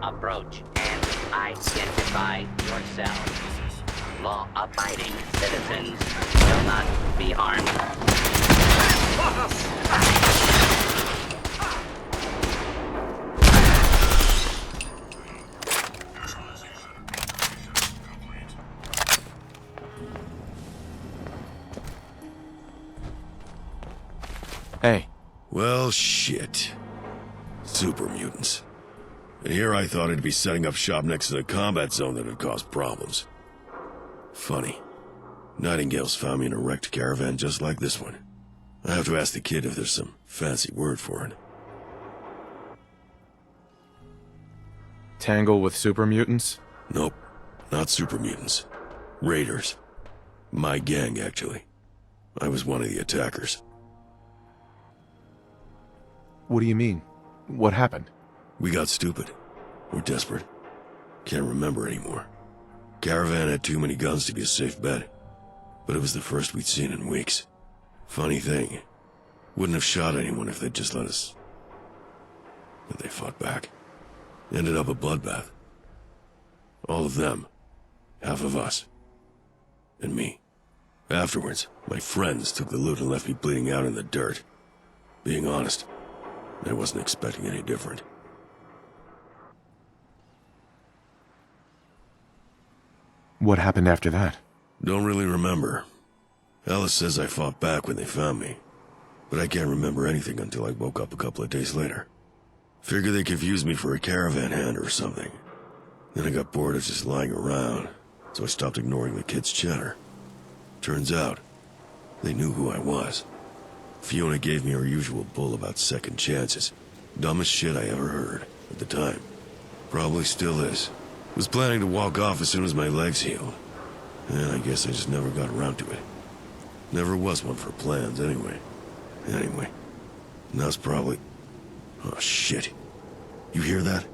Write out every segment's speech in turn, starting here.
Approach and identify yourself. Law-abiding citizens will not be harmed. Hey. Well, shit. Super mutants. And here I thought I'd be setting up shop next to the combat zone that had caused problems. Funny. Nightingales found me in a wrecked caravan just like this one. I have to ask the kid if there's some fancy word for it. Tangle with super mutants? Nope. Not super mutants. Raiders. My gang, actually. I was one of the attackers. What do you mean? What happened? We got stupid. We're desperate. Can't remember anymore. Caravan had too many guns to be a safe bet. But it was the first we'd seen in weeks. Funny thing. Wouldn't have shot anyone if they'd just let us. But they fought back. Ended up a bloodbath. All of them. Half of us. And me. Afterwards, my friends took the loot and left me bleeding out in the dirt. Being honest, I wasn't expecting any different. What happened after that? Don't really remember. Alice says I fought back when they found me. But I can't remember anything until I woke up a couple of days later. Figure they confused me for a caravan hand or something. Then I got bored of just lying around, so I stopped ignoring the kids' chatter. Turns out, they knew who I was. Fiona gave me her usual bull about second chances. Dumbest shit I ever heard, at the time. Probably still is. Was planning to walk off as soon as my legs healed. And I guess I just never got around to it. Never was one for plans, anyway. Anyway, now's probably... Oh, shit. You hear that?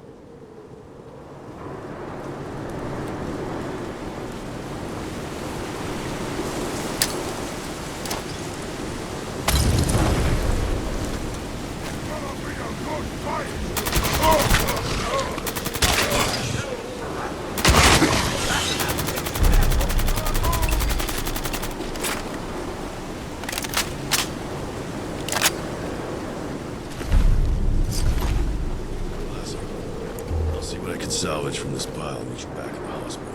Salvage from this pile and meet you back at the hospital.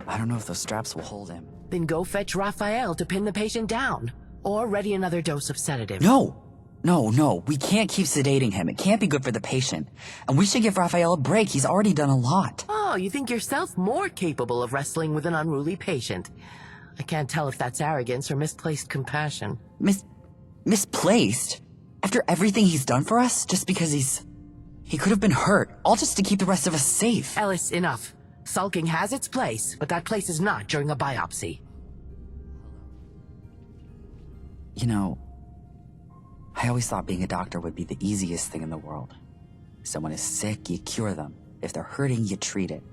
I don't know if those straps will hold him. Then go fetch Raphael to pin the patient down. Or ready another dose of sedative. No! No, we can't keep sedating him. It can't be good for the patient. And we should give Raphael a break. He's already done a lot. Oh, you think yourself more capable of wrestling with an unruly patient. I can't tell if that's arrogance or misplaced compassion. Misplaced? After everything he's done for us? Just because he could have been hurt. All just to keep the rest of us safe. Ellis, enough. Sulking has its place, but that place is not during a biopsy. You know, I always thought being a doctor would be the easiest thing in the world. Someone is sick, you cure them. If they're hurting, you treat it.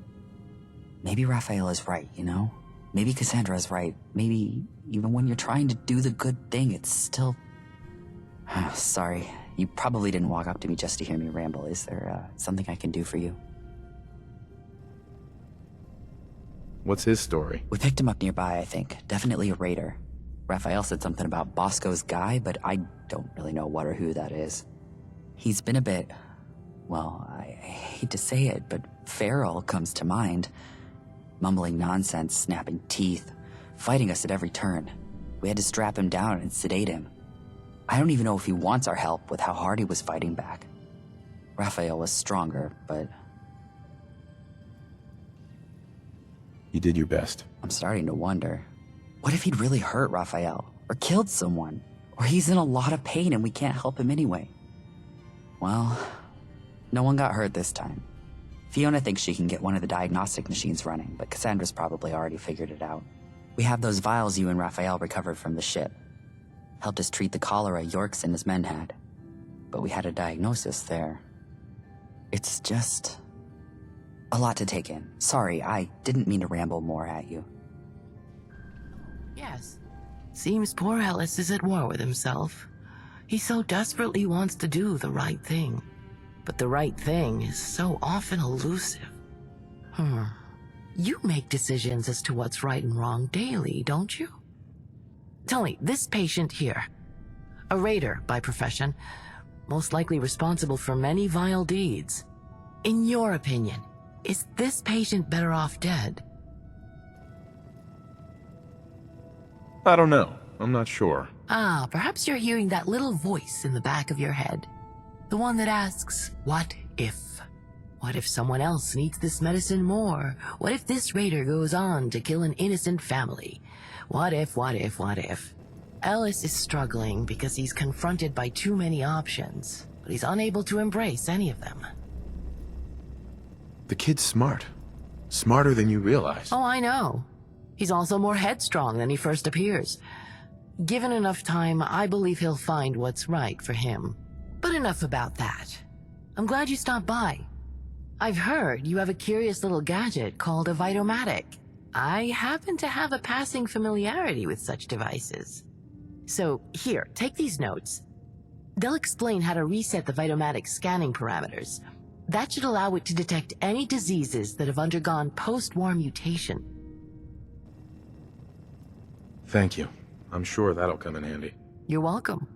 Maybe Raphael is right, you know? Maybe Cassandra is right. Maybe even when you're trying to do the good thing, it's still... Sorry, you probably didn't walk up to me just to hear me ramble. Is there something I can do for you? What's his story? We picked him up nearby, I think. Definitely a raider. Raphael said something about Bosco's guy, but I don't really know what or who that is. He's been a bit, well, I hate to say it, but feral comes to mind. Mumbling nonsense, snapping teeth, fighting us at every turn. We had to strap him down and sedate him. I don't even know if he wants our help with how hard he was fighting back. Raphael was stronger, but You did your best. I'm starting to wonder. What if he'd really hurt Raphael? Or killed someone? Or he's in a lot of pain and we can't help him anyway? Well, no one got hurt this time. Fiona thinks she can get one of the diagnostic machines running, but Cassandra's probably already figured it out. We have those vials you and Raphael recovered from the ship. Helped us treat the cholera Yorks and his men had. But we had a diagnosis there. It's just a lot to take in. Sorry, I didn't mean to ramble more at you. Yes. Seems poor Ellis is at war with himself. He so desperately wants to do the right thing. But the right thing is so often elusive. You make decisions as to what's right and wrong daily, don't you? Tell me, this patient here, a raider by profession, most likely responsible for many vile deeds. In your opinion, is this patient better off dead? I don't know. I'm not sure. Perhaps you're hearing that little voice in the back of your head. The one that asks, what if? What if someone else needs this medicine more? What if this raider goes on to kill an innocent family? What if? Ellis is struggling because he's confronted by too many options, but he's unable to embrace any of them. The kid's smart. Smarter than you realize. Oh, I know. He's also more headstrong than he first appears. Given enough time, I believe he'll find what's right for him. But enough about that. I'm glad you stopped by. I've heard you have a curious little gadget called a Vitomatic. I happen to have a passing familiarity with such devices. So, here, take these notes. They'll explain how to reset the Vitomatic scanning parameters. That should allow it to detect any diseases that have undergone post-war mutation. Thank you. I'm sure that'll come in handy. You're welcome.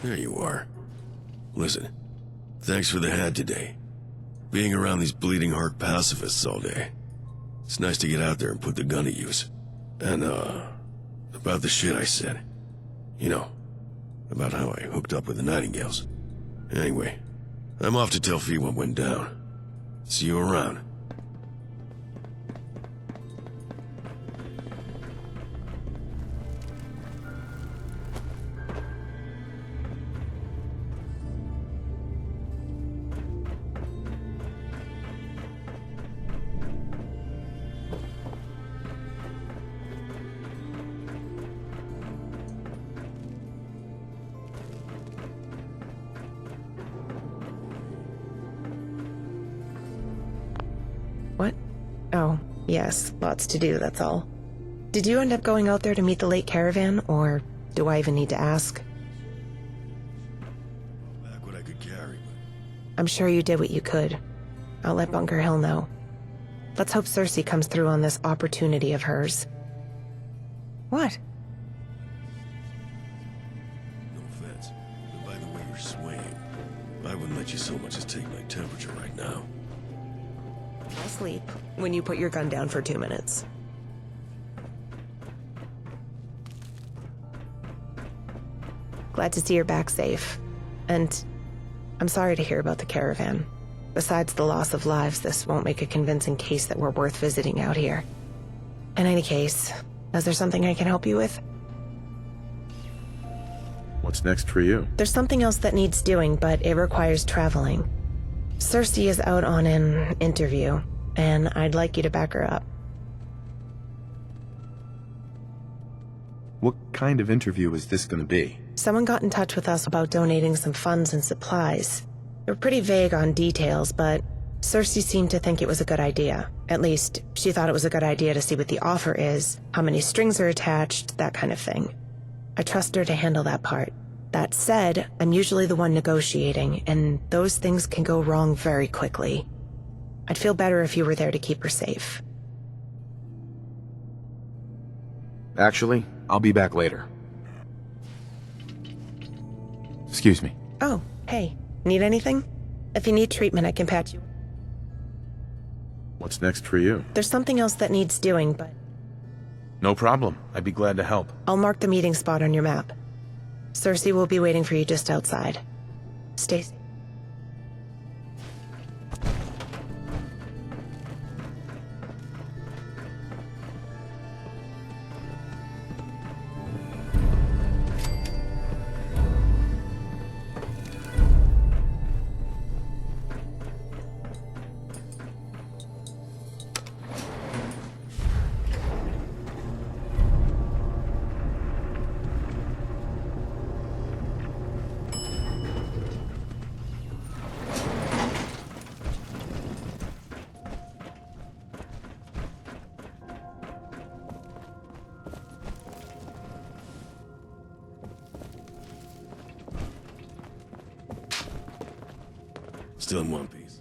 There you are. Listen, thanks for the hand today. Being around these bleeding heart pacifists all day. It's nice to get out there and put the gun to use. And, about the shit I said. You know, about how I hooked up with the Nightingales. Anyway, I'm off to tell Fee what went down. See you around. What? Oh, yes, lots to do, that's all. Did you end up going out there to meet the late caravan, or do I even need to ask? Back what I could carry, but... I'm sure you did what you could. I'll let Bunker Hill know. Let's hope Cersei comes through on this opportunity of hers. What? No offense, but by the way you're swaying, I wouldn't let you so much as take my temperature right now. I'll sleep when you put your gun down for 2 minutes. Glad to see you're back safe. And I'm sorry to hear about the caravan. Besides the loss of lives, this won't make a convincing case that we're worth visiting out here. In any case, is there something I can help you with? What's next for you? There's something else that needs doing, but it requires traveling. Cersei is out on an interview, and I'd like you to back her up. What kind of interview is this going to be? Someone got in touch with us about donating some funds and supplies. They were pretty vague on details, but Cersei seemed to think it was a good idea. At least, she thought it was a good idea to see what the offer is, how many strings are attached, that kind of thing. I trust her to handle that part. That said, I'm usually the one negotiating, and those things can go wrong very quickly. I'd feel better if you were there to keep her safe. Actually, I'll be back later. Excuse me. Oh, hey. Need anything? If you need treatment, I can patch you. What's next for you? There's something else that needs doing, but No problem. I'd be glad to help. I'll mark the meeting spot on your map. Cersei will be waiting for you just outside. Stay safe. Still in one piece.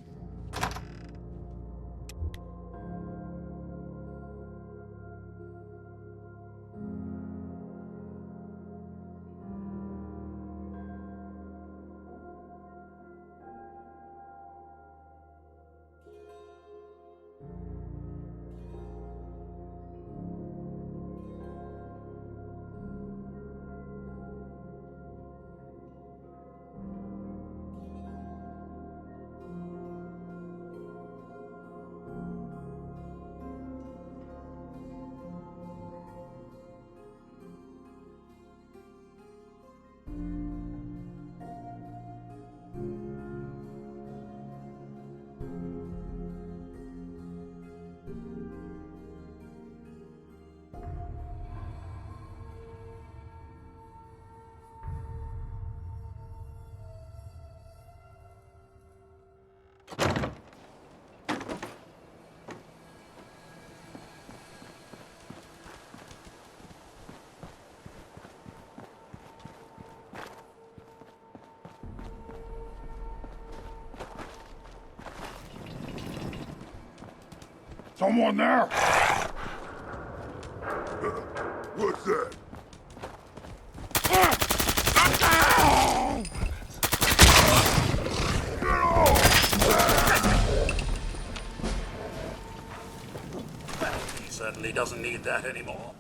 Someone there? What's that? certainly doesn't need that anymore.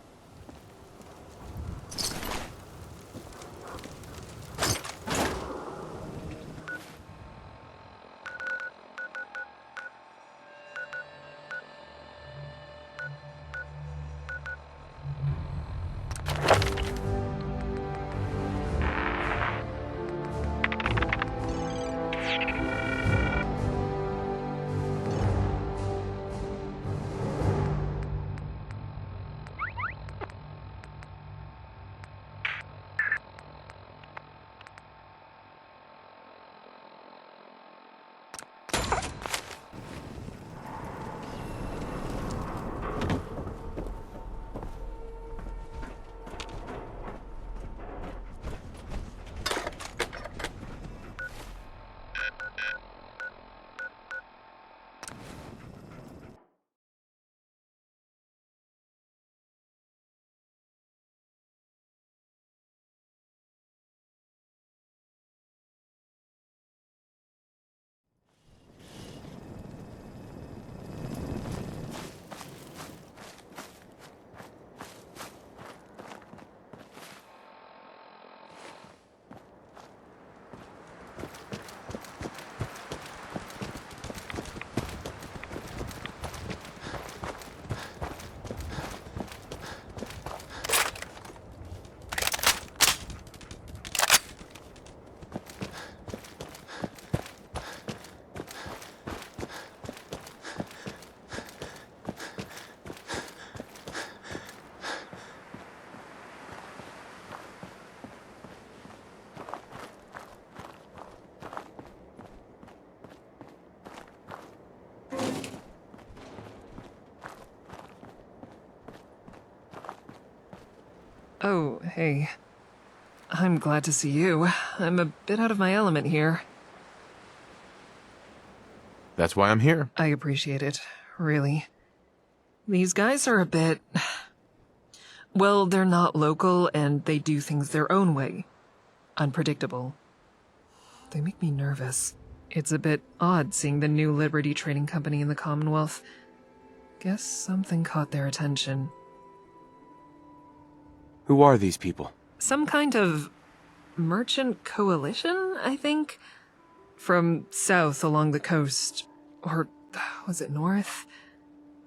Oh, hey. I'm glad to see you. I'm a bit out of my element here. That's why I'm here. I appreciate it, really. These guys are a bit... Well, they're not local and they do things their own way. Unpredictable. They make me nervous. It's a bit odd seeing the new Liberty Trading Company in the Commonwealth. Guess something caught their attention. Who are these people? Some kind of merchant coalition, I think? From south along the coast. Or was it north?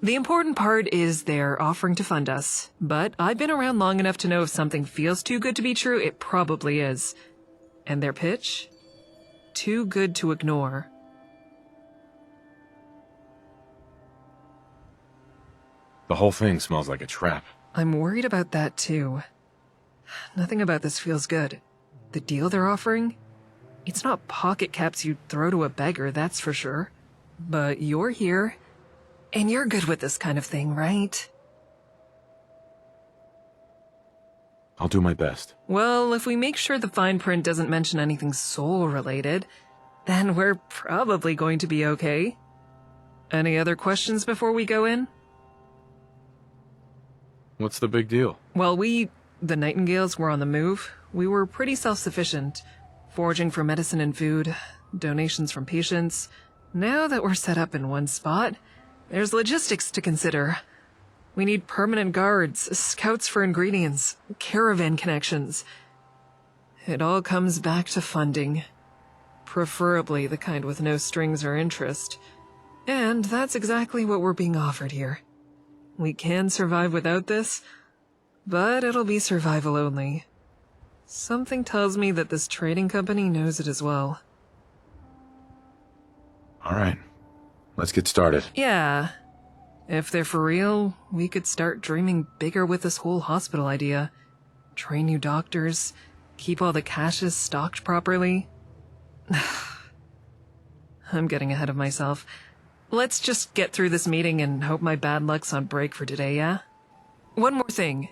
The important part is they're offering to fund us. But I've been around long enough to know if something feels too good to be true, it probably is. And their pitch? Too good to ignore. The whole thing smells like a trap. I'm worried about that too. Nothing about this feels good. The deal they're offering? It's not pocket caps you'd throw to a beggar, that's for sure. But you're here, and you're good with this kind of thing, right? I'll do my best. Well, if we make sure the fine print doesn't mention anything soul-related, then we're probably going to be okay. Any other questions before we go in? What's the big deal? Well, the Nightingales, were on the move. We were pretty self-sufficient, foraging for medicine and food, donations from patients. Now that we're set up in one spot, there's logistics to consider. We need permanent guards, scouts for ingredients, caravan connections. It all comes back to funding. Preferably the kind with no strings or interest. And that's exactly what we're being offered here. We can survive without this, but it'll be survival only. Something tells me that this trading company knows it as well. All right. Let's get started. Yeah. If they're for real, we could start dreaming bigger with this whole hospital idea. Train new doctors, keep all the caches stocked properly. I'm getting ahead of myself. Let's just get through this meeting and hope my bad luck's on break for today, yeah? One more thing.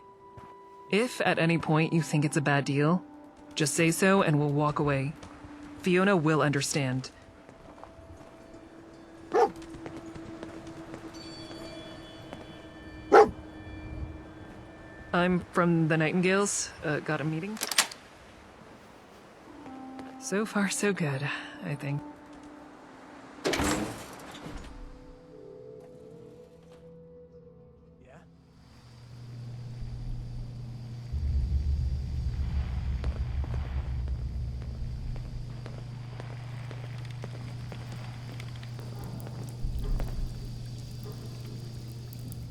If at any point you think it's a bad deal, just say so and we'll walk away. Fiona will understand. I'm from the Nightingales. Got a meeting? So far, so good, I think. Yeah?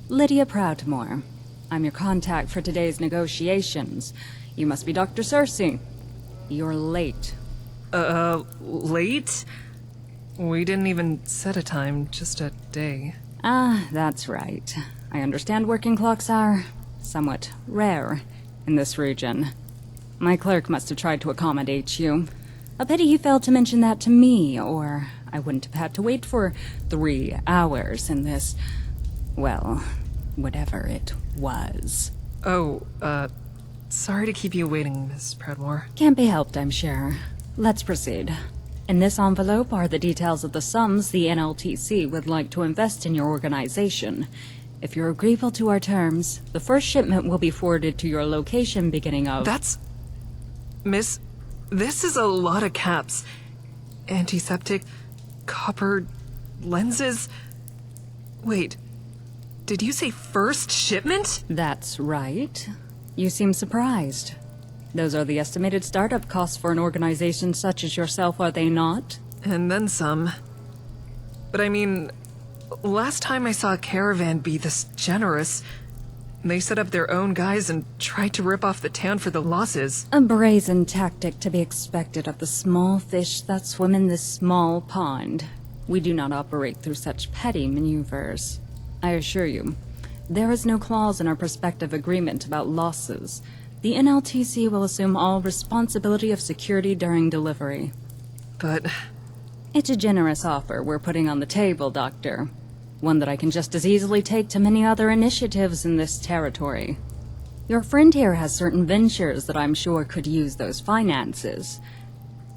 Lydia Proudmore. I'm your contact for today's negotiations. You must be Dr. Cersei. You're late. Late? We didn't even set a time, just a day. Ah, that's right. I understand working clocks are somewhat rare in this region. My clerk must have tried to accommodate you. A pity he failed to mention that to me, or I wouldn't have had to wait for 3 hours in this, well, whatever it was. Oh, sorry to keep you waiting, Miss Proudmore. Can't be helped, I'm sure. Let's proceed. In this envelope are the details of the sums the NLTC would like to invest in your organization. If you're agreeable to our terms, the first shipment will be forwarded to your location beginning of... That's... Miss, this is a lot of caps. Antiseptic, copper, lenses... Wait, did you say first shipment? That's right. You seem surprised. Those are the estimated startup costs for an organization such as yourself, are they not? And then some. But I mean, last time I saw a caravan be this generous, they set up their own guys and tried to rip off the town for the losses. A brazen tactic to be expected of the small fish that swim in this small pond. We do not operate through such petty maneuvers. I assure you, there is no clause in our prospective agreement about losses. The NLTC will assume all responsibility of security during delivery. But... It's a generous offer we're putting on the table, Doctor. One that I can just as easily take to many other initiatives in this territory. Your friend here has certain ventures that I'm sure could use those finances.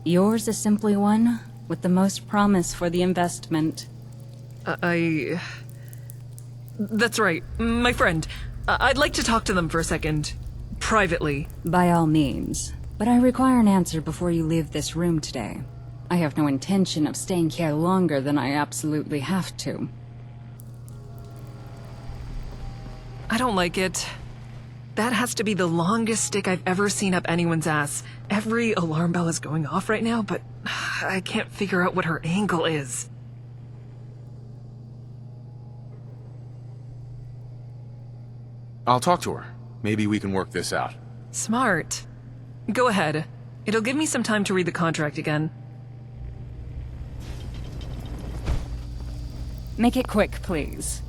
Yours is simply one with the most promise for the investment. That's right, my friend. I'd like to talk to them for a second. Privately. By all means. But I require an answer before you leave this room today. I have no intention of staying here longer than I absolutely have to. I don't like it. That has to be the longest stick I've ever seen up anyone's ass. Every alarm bell is going off right now, but I can't figure out what her angle is. I'll talk to her. Maybe we can work this out. Smart. Go ahead. It'll give me some time to read the contract again. Make it quick, please.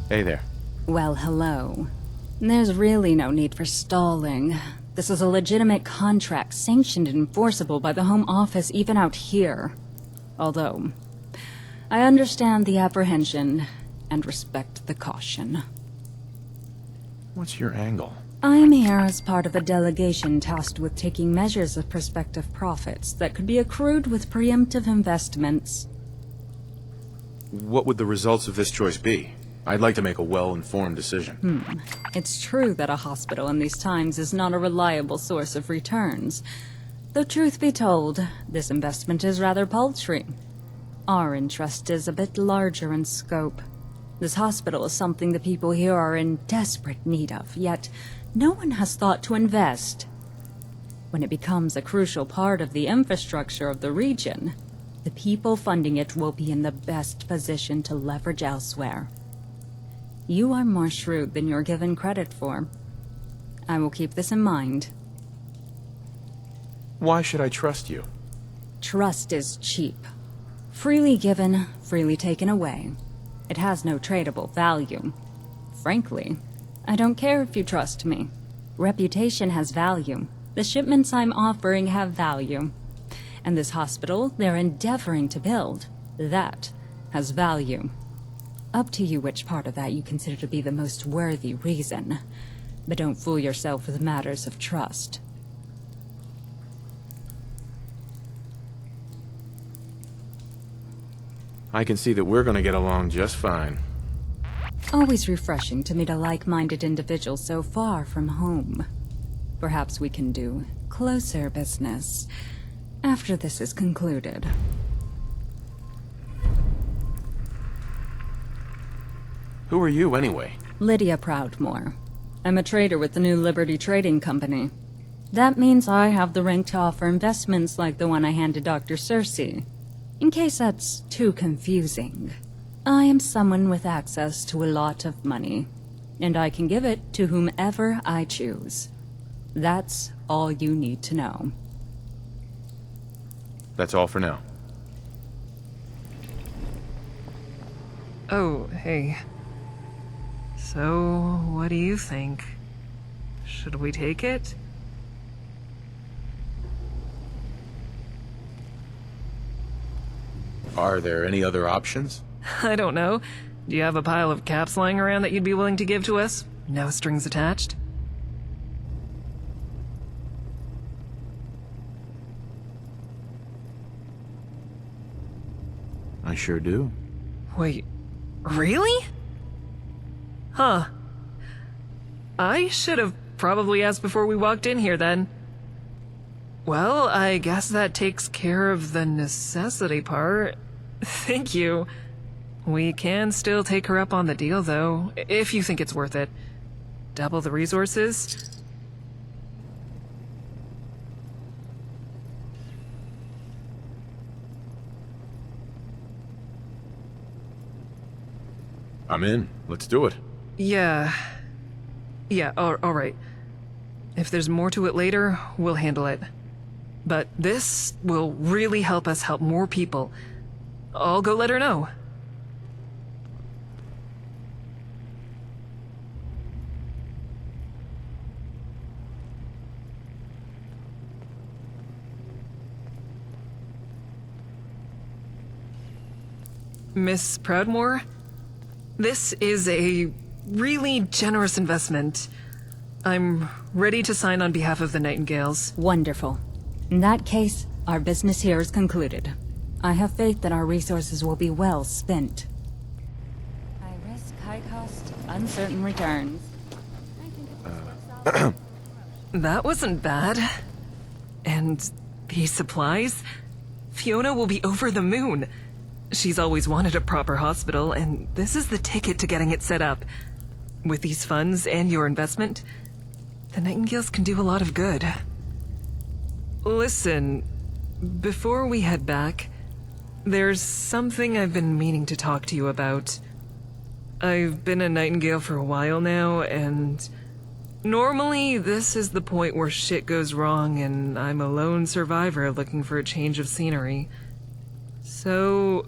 Hey there. Well, hello. There's really no need for stalling. This is a legitimate contract, sanctioned and enforceable by the Home Office even out here. Although, I understand the apprehension and respect the caution. What's your angle? I'm here as part of a delegation tasked with taking measures of prospective profits that could be accrued with preemptive investments. What would the results of this choice be? I'd like to make a well-informed decision. It's true that a hospital in these times is not a reliable source of returns. Though truth be told, this investment is rather paltry. Our interest is a bit larger in scope. This hospital is something the people here are in desperate need of, yet no one has thought to invest. When it becomes a crucial part of the infrastructure of the region, the people funding it will be in the best position to leverage elsewhere. You are more shrewd than you're given credit for. I will keep this in mind. Why should I trust you? Trust is cheap. Freely given, freely taken away. It has no tradable value. Frankly, I don't care if you trust me. Reputation has value. The shipments I'm offering have value. And this hospital they're endeavoring to build, that has value. Up to you which part of that you consider to be the most worthy reason. But don't fool yourself with matters of trust. I can see that we're gonna get along just fine. Always refreshing to meet a like-minded individual so far from home. Perhaps we can do closer business after this is concluded. Who are you, anyway? Lydia Proudmore. I'm a trader with the New Liberty Trading Company. That means I have the rank to offer investments like the one I handed Dr. Cersei. In case that's too confusing. I am someone with access to a lot of money, and I can give it to whomever I choose. That's all you need to know. That's all for now. Oh, hey. So, what do you think? Should we take it? Are there any other options? I don't know. Do you have a pile of caps lying around that you'd be willing to give to us? No strings attached? I sure do. Wait, really? Huh. I should have probably asked before we walked in here then. Well, I guess that takes care of the necessity part. Thank you. We can still take her up on the deal, though, if you think it's worth it. Double the resources. I'm in. Let's do it. Yeah, all right. If there's more to it later, we'll handle it. But this will really help us help more people. I'll go let her know. Miss Proudmoore, this is a really generous investment. I'm ready to sign on behalf of the Nightingales. Wonderful. In that case, our business here is concluded. I have faith that our resources will be well spent. High risk, high cost, uncertain returns. That wasn't bad. And these supplies? Fiona will be over the moon. She's always wanted a proper hospital, and this is the ticket to getting it set up. With these funds and your investment, the Nightingales can do a lot of good. Listen, before we head back, there's something I've been meaning to talk to you about. I've been a Nightingale for a while now, and normally this is the point where shit goes wrong and I'm a lone survivor looking for a change of scenery. So,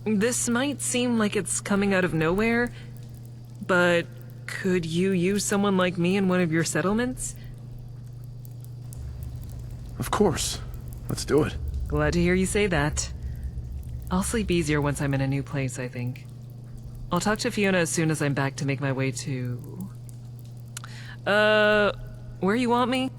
this might seem like it's coming out of nowhere, but could you use someone like me in one of your settlements? Of course. Let's do it. Glad to hear you say that. I'll sleep easier once I'm in a new place, I think. I'll talk to Fiona as soon as I'm back to make my way to... where you want me?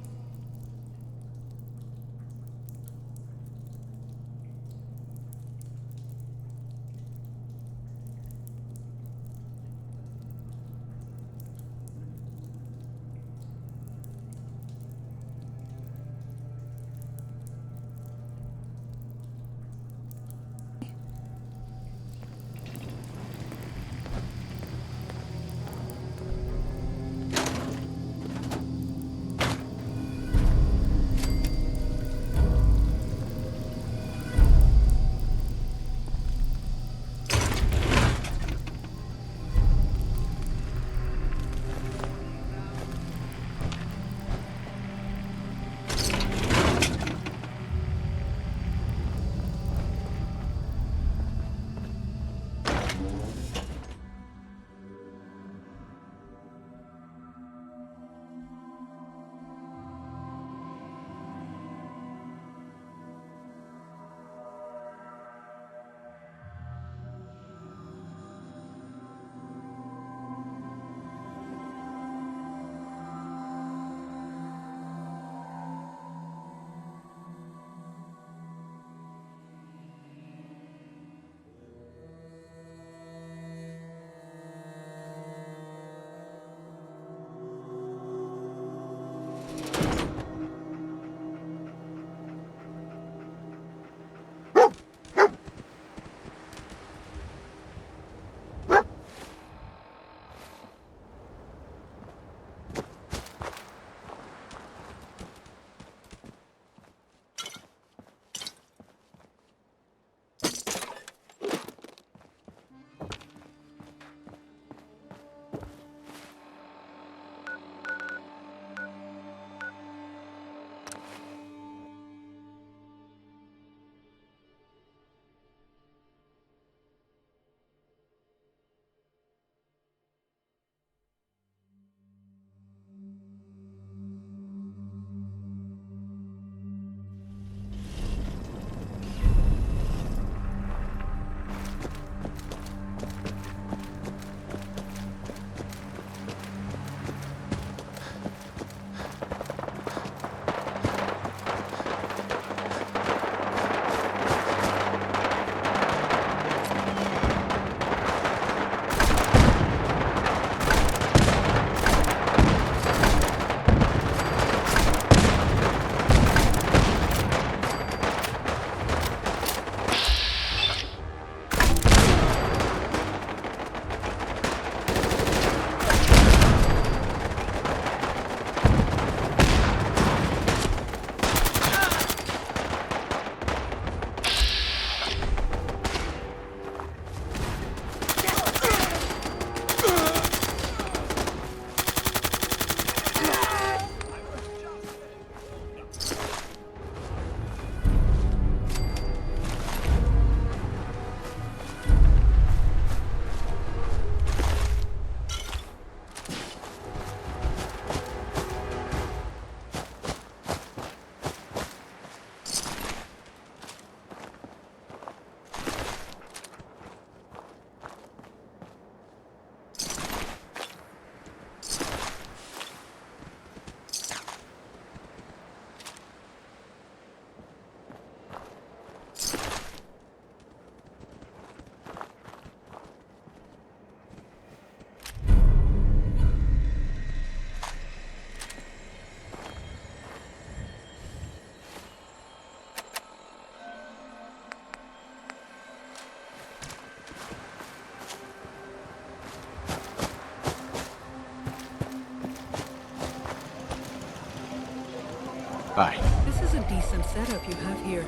Bye. This is a decent setup you have here.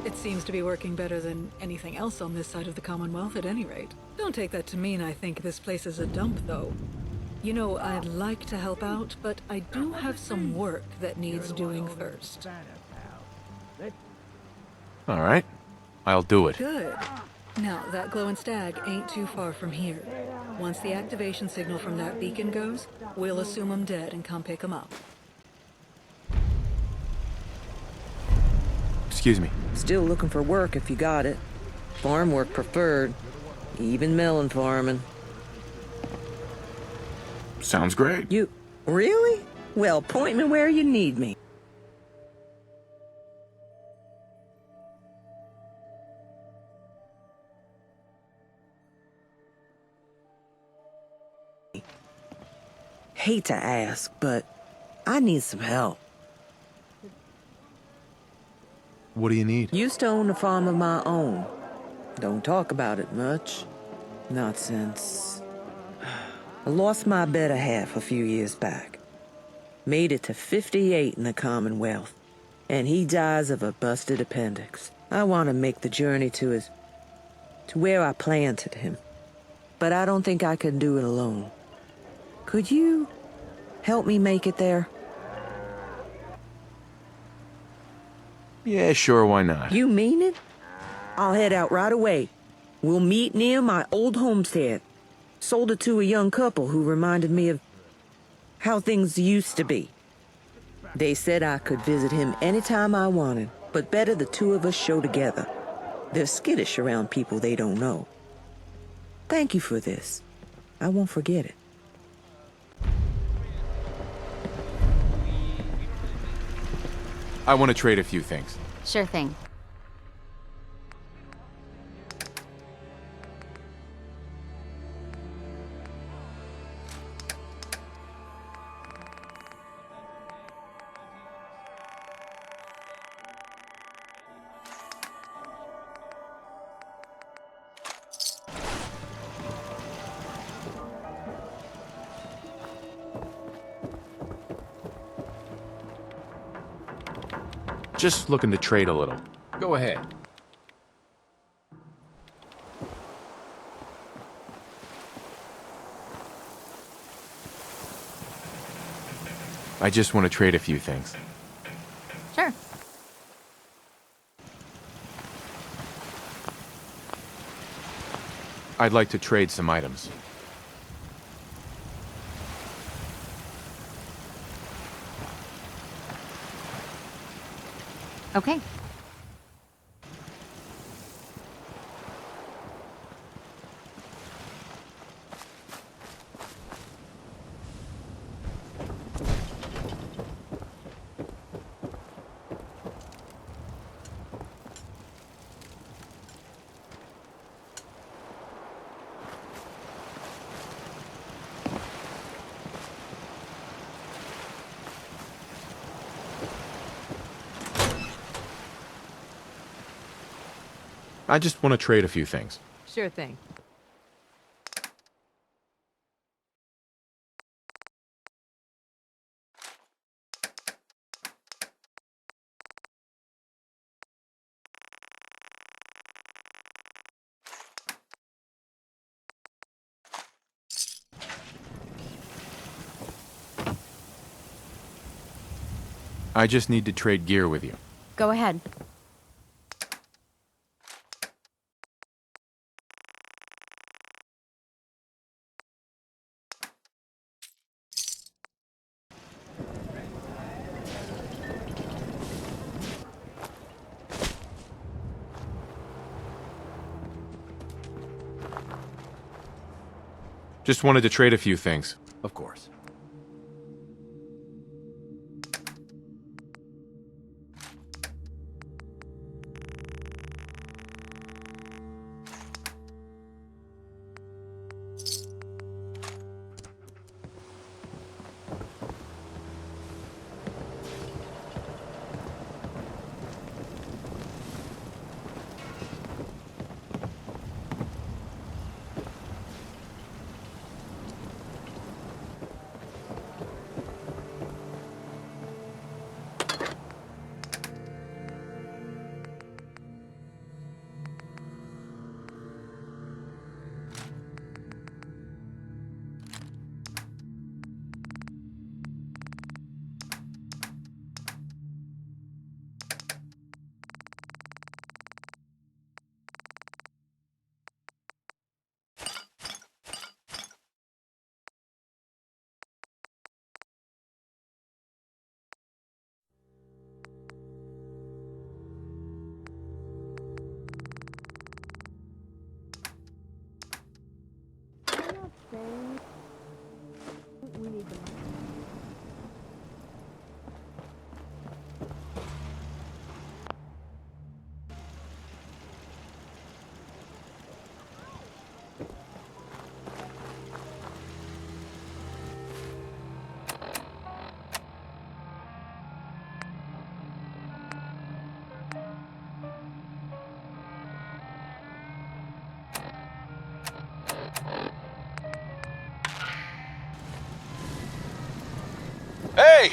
It seems to be working better than anything else on this side of the Commonwealth at any rate. Don't take that to mean I think this place is a dump, though. You know, I'd like to help out, but I do have some work that needs doing first. All right. I'll do it. Good. Now, that glowing stag ain't too far from here. Once the activation signal from that beacon goes, we'll assume I'm dead and come pick him up. Excuse me. Still looking for work if you got it. Farm work preferred. Even melon farming. Sounds great. You... really? Well, point me where you need me. Hate to ask, but I need some help. What do you need? Used to own a farm of my own. Don't talk about it much. Not since... I lost my better half a few years back. Made it to 58 in the Commonwealth. And he dies of a busted appendix. I want to make the journey to where I planted him. But I don't think I can do it alone. Could you help me make it there? Yeah, sure, why not? You mean it? I'll head out right away. We'll meet near my old homestead. Sold it to a young couple who reminded me of how things used to be. They said I could visit him anytime I wanted, but better the two of us show together. They're skittish around people they don't know. Thank you for this. I won't forget it. I want to trade a few things. Sure thing. Just looking to trade a little. Go ahead. I just want to trade a few things. Sure. I'd like to trade some items. Okay. I just want to trade a few things. Sure thing. I just need to trade gear with you. Go ahead. Just wanted to trade a few things. Of course. Hey!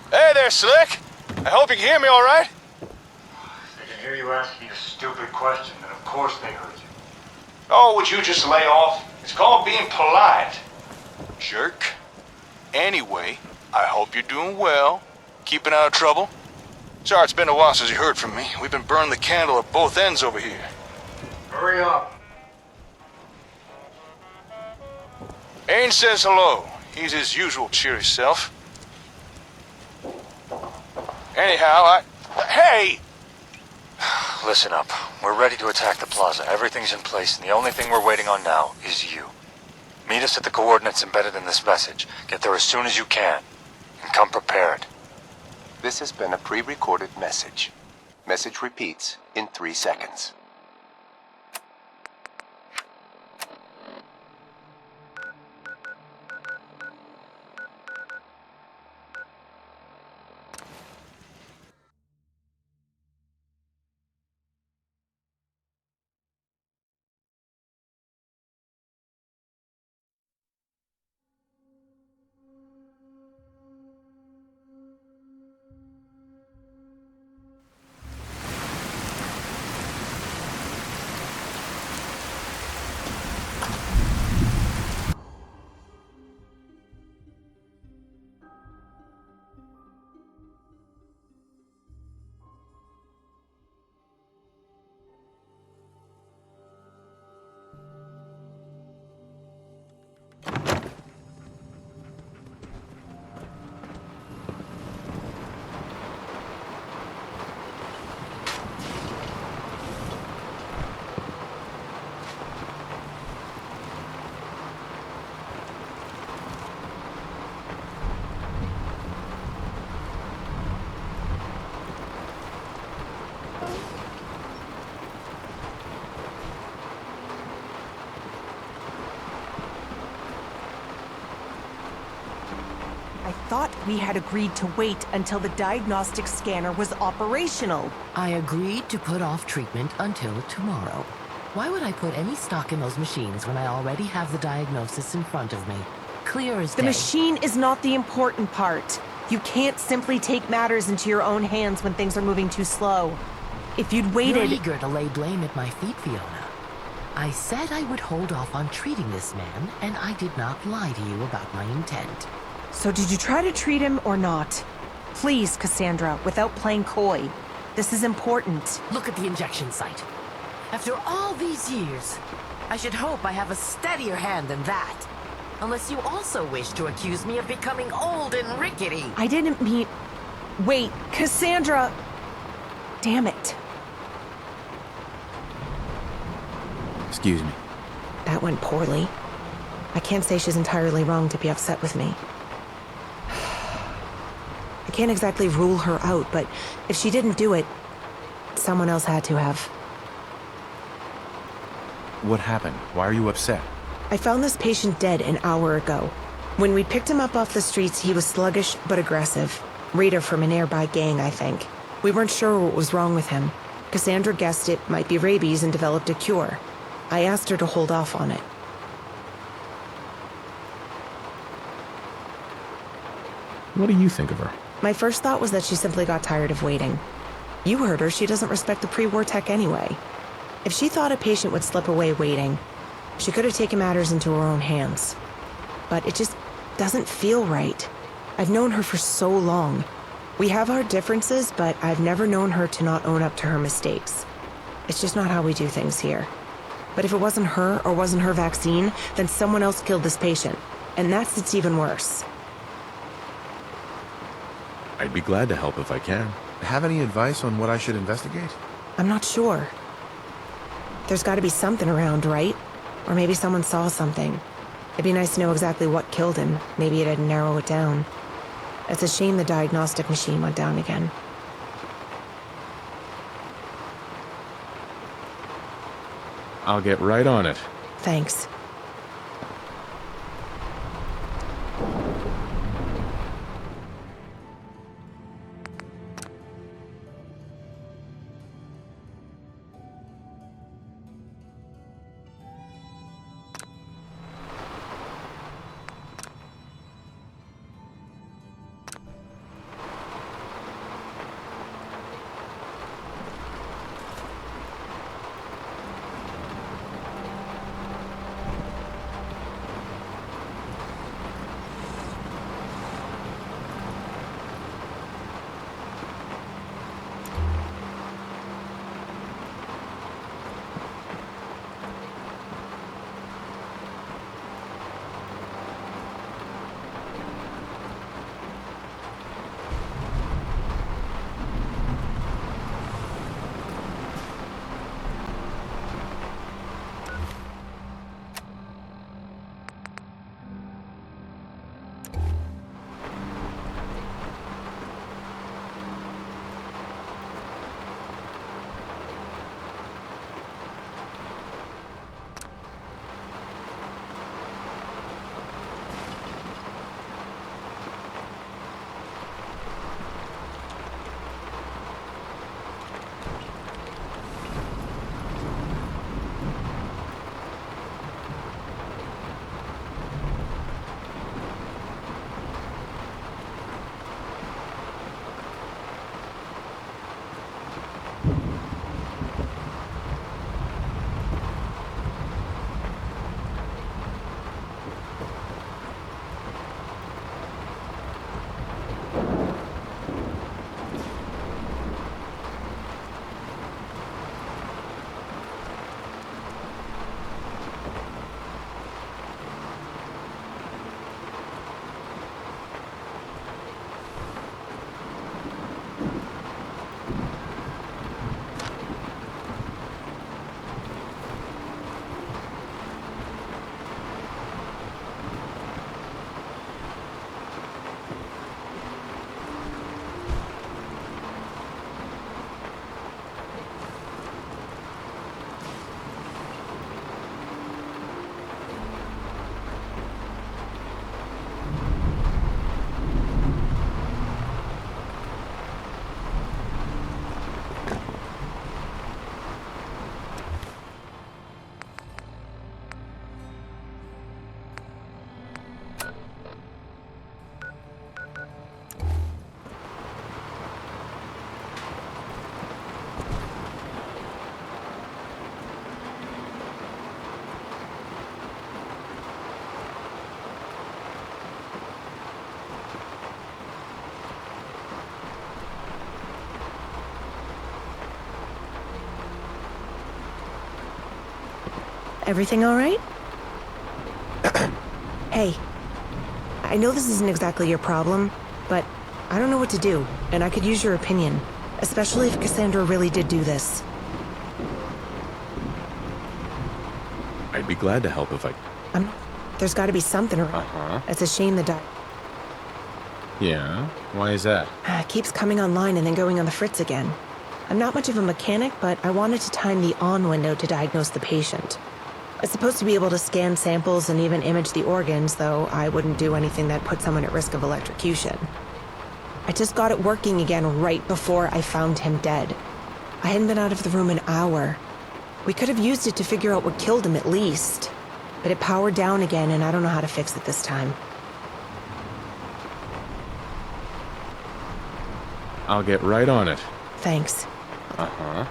Hey there, Slick! I hope you can hear me all right? They can hear you asking a stupid question, and of course they heard you. Oh, would you just lay off? It's called being polite. Jerk. Anyway, I hope you're doing well. Keeping out of trouble. Sorry, it's been a while since you heard from me. We've been burning the candle at both ends over here. Hurry up. Ain says hello. He's his usual cheery self. Anyhow, Hey! Listen up. We're ready to attack the plaza. Everything's in place, and the only thing we're waiting on now is you. Meet us at the coordinates embedded in this message. Get there as soon as you can. And come prepared. This has been a pre-recorded message. Message repeats in 3 seconds. I thought we had agreed to wait until the diagnostic scanner was operational. I agreed to put off treatment until tomorrow. Why would I put any stock in those machines when I already have the diagnosis in front of me? Clear as day. The machine is not the important part. You can't simply take matters into your own hands when things are moving too slow. If you'd waited... You're eager to lay blame at my feet, Fiona. I said I would hold off on treating this man, and I did not lie to you about my intent. So did you try to treat him or not? Please, Cassandra, without playing coy. This is important. Look at the injection site. After all these years, I should hope I have a steadier hand than that. Unless you also wish to accuse me of becoming old and rickety. I didn't mean... Wait, Cassandra! Damn it. Excuse me. That went poorly. I can't say she's entirely wrong to be upset with me. I can't exactly rule her out, but if she didn't do it, someone else had to have. What happened? Why are you upset? I found this patient dead an hour ago. When we picked him up off the streets, he was sluggish but aggressive. Raider from a nearby gang, I think. We weren't sure what was wrong with him. Cassandra guessed it might be rabies and developed a cure. I asked her to hold off on it. What do you think of her? My first thought was that she simply got tired of waiting. You heard her, she doesn't respect the pre-war tech anyway. If she thought a patient would slip away waiting, she could have taken matters into her own hands. But it just doesn't feel right. I've known her for so long. We have our differences, but I've never known her to not own up to her mistakes. It's just not how we do things here. But if it wasn't her or wasn't her vaccine, then someone else killed this patient. And it's even worse. I'd be glad to help if I can. Have any advice on what I should investigate? I'm not sure. There's got to be something around, right? Or maybe someone saw something. It'd be nice to know exactly what killed him. Maybe it'd narrow it down. It's a shame the diagnostic machine went down again. I'll get right on it. Thanks. Everything all right? Hey, I know this isn't exactly your problem, but I don't know what to do, and I could use your opinion, especially if Cassandra really did do this. I'd be glad to help if I... There's got to be something around. It's a shame the Yeah? Why is that? It keeps coming online and then going on the fritz again. I'm not much of a mechanic, but I wanted to time the on window to diagnose the patient. It's supposed to be able to scan samples and even image the organs, though I wouldn't do anything that put someone at risk of electrocution. I just got it working again right before I found him dead. I hadn't been out of the room an hour. We could have used it to figure out what killed him at least. But it powered down again, and I don't know how to fix it this time. I'll get right on it. Thanks. Uh-huh.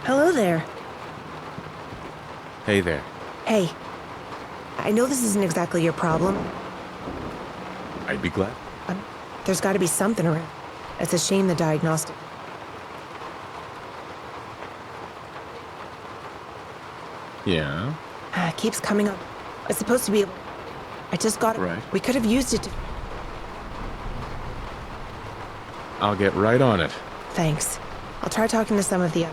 Hello there. Hey there. Hey. I know this isn't exactly your problem. I'd be glad. There's got to be something around. It's a shame the diagnostic. Yeah? It keeps coming up. It's supposed to be. I just got it. Right. We could have used it to. I'll get right on it. Thanks. I'll try talking to some of the.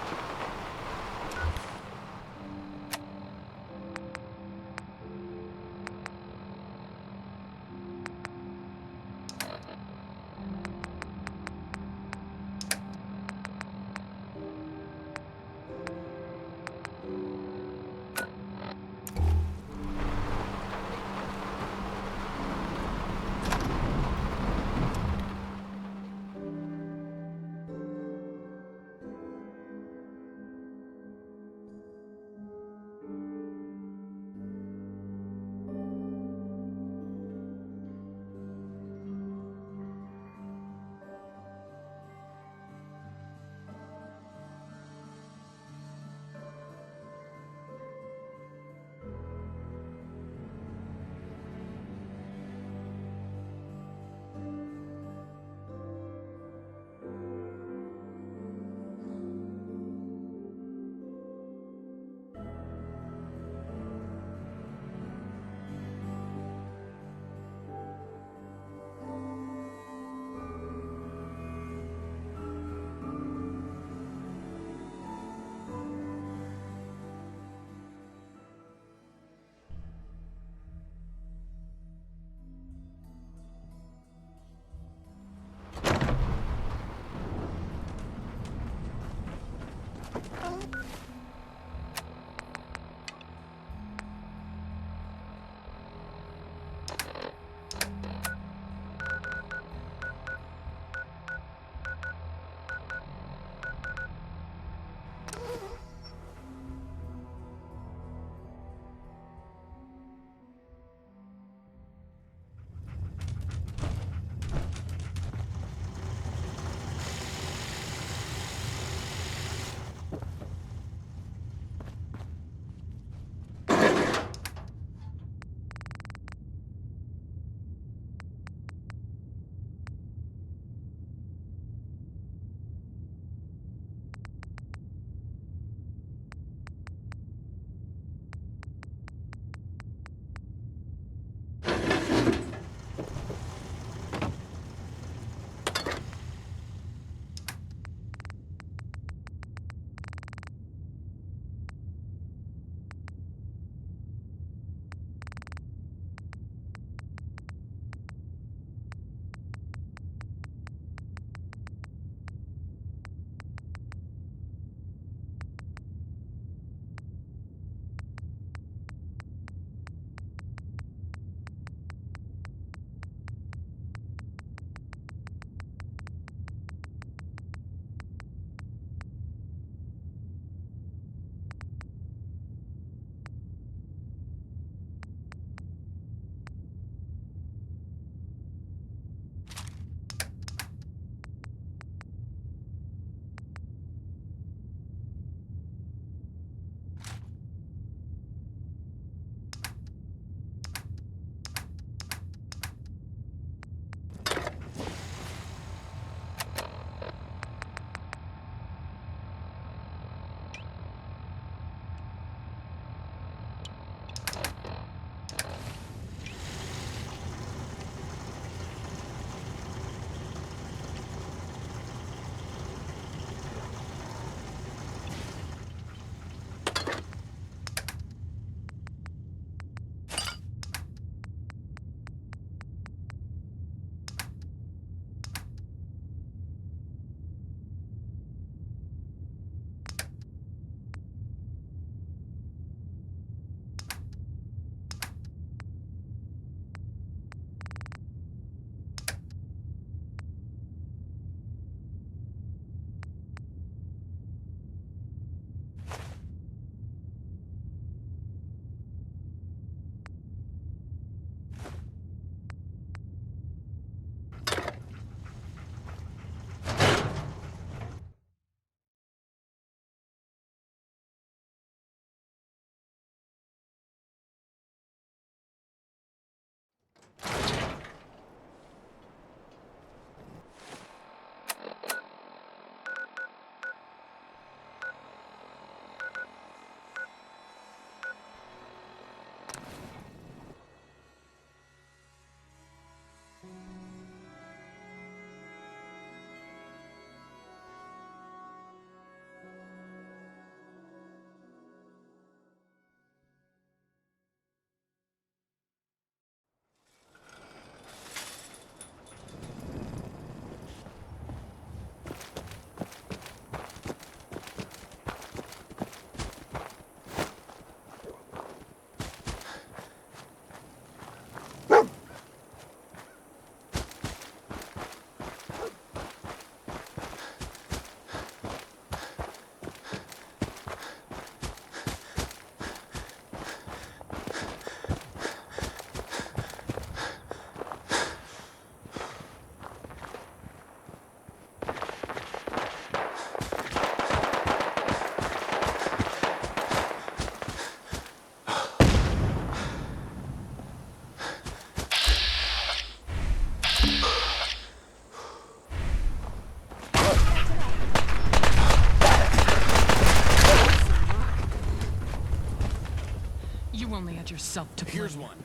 yourself to blame. Here's one.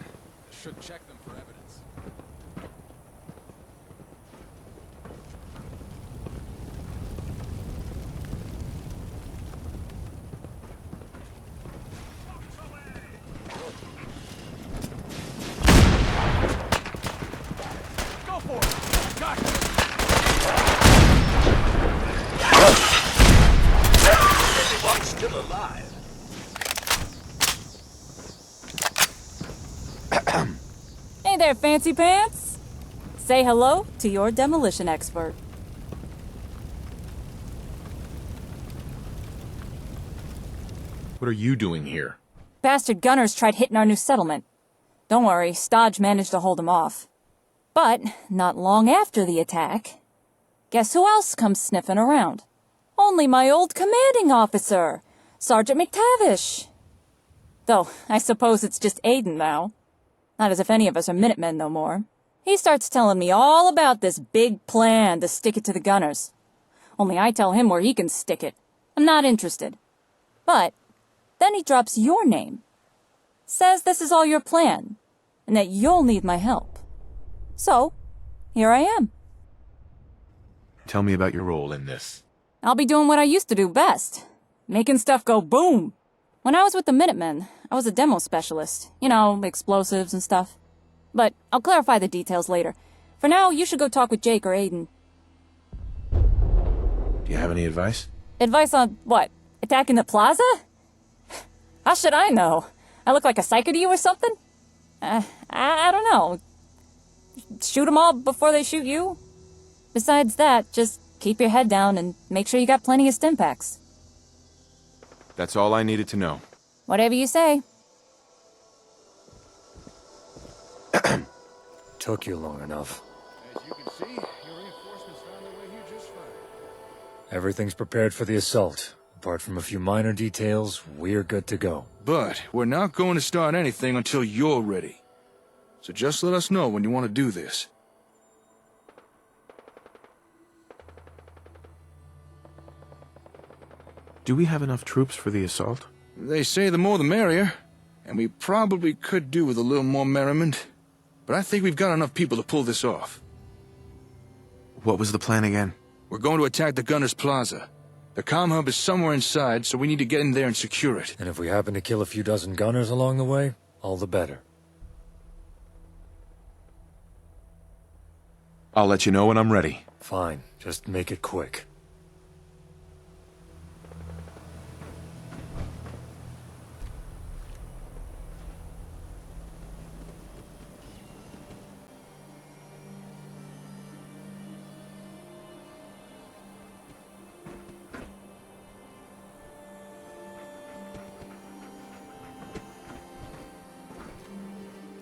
Should check them for evidence. Go for it! Got it! Everyone's still alive. Hey there, Fancy Pants! Say hello to your demolition expert. What are you doing here? Bastard gunners tried hitting our new settlement. Don't worry, Stodge managed to hold them off. But, not long after the attack, guess who else comes sniffing around? Only my old commanding officer, Sergeant McTavish. Though, I suppose it's just Aiden now. Not as if any of us are Minutemen no more. He starts telling me all about this big plan to stick it to the gunners. Only I tell him where he can stick it. I'm not interested. But then he drops your name. Says this is all your plan, and that you'll need my help. So, here I am. Tell me about your role in this. I'll be doing what I used to do best. Making stuff go boom. When I was with the Minutemen, I was a demo specialist. You know, explosives and stuff. But I'll clarify the details later. For now, you should go talk with Jake or Aiden. Do you have any advice? Advice on what? Attacking the plaza? How should I know? I look like a psycho to you or something? I don't know. Shoot them all before they shoot you? Besides that, just keep your head down and make sure you got plenty of stim packs. That's all I needed to know. Whatever you say. Took you long enough. As you can see, your reinforcements found their way here just fine. Everything's prepared for the assault. Apart from a few minor details, we're good to go. But we're not going to start anything until you're ready. So just let us know when you want to do this. Do we have enough troops for the assault? They say the more the merrier, and we probably could do with a little more merriment. But I think we've got enough people to pull this off. What was the plan again? We're going to attack the Gunners Plaza. The comm hub is somewhere inside, so we need to get in there and secure it. And if we happen to kill a few dozen gunners along the way, all the better. I'll let you know when I'm ready. Fine, just make it quick.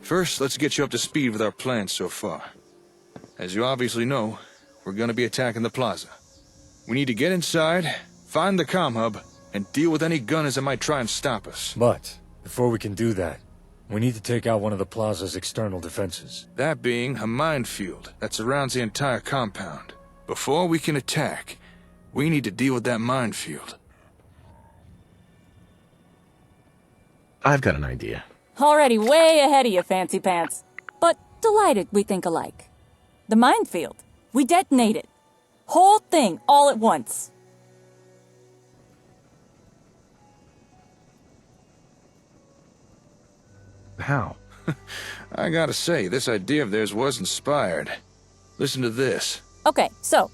First, let's get you up to speed with our plans so far. As you obviously know, we're gonna be attacking the plaza. We need to get inside, find the comm hub, and deal with any gunners that might try and stop us. But, before we can do that, we need to take out one of the plaza's external defenses. That being a minefield that surrounds the entire compound. Before we can attack, we need to deal with that minefield. I've got an idea. Already way ahead of you, Fancy Pants. But delighted we think alike. The minefield. We detonate it. Whole thing, all at once. How? I gotta say, this idea of theirs was inspired. Listen to this. Okay, so,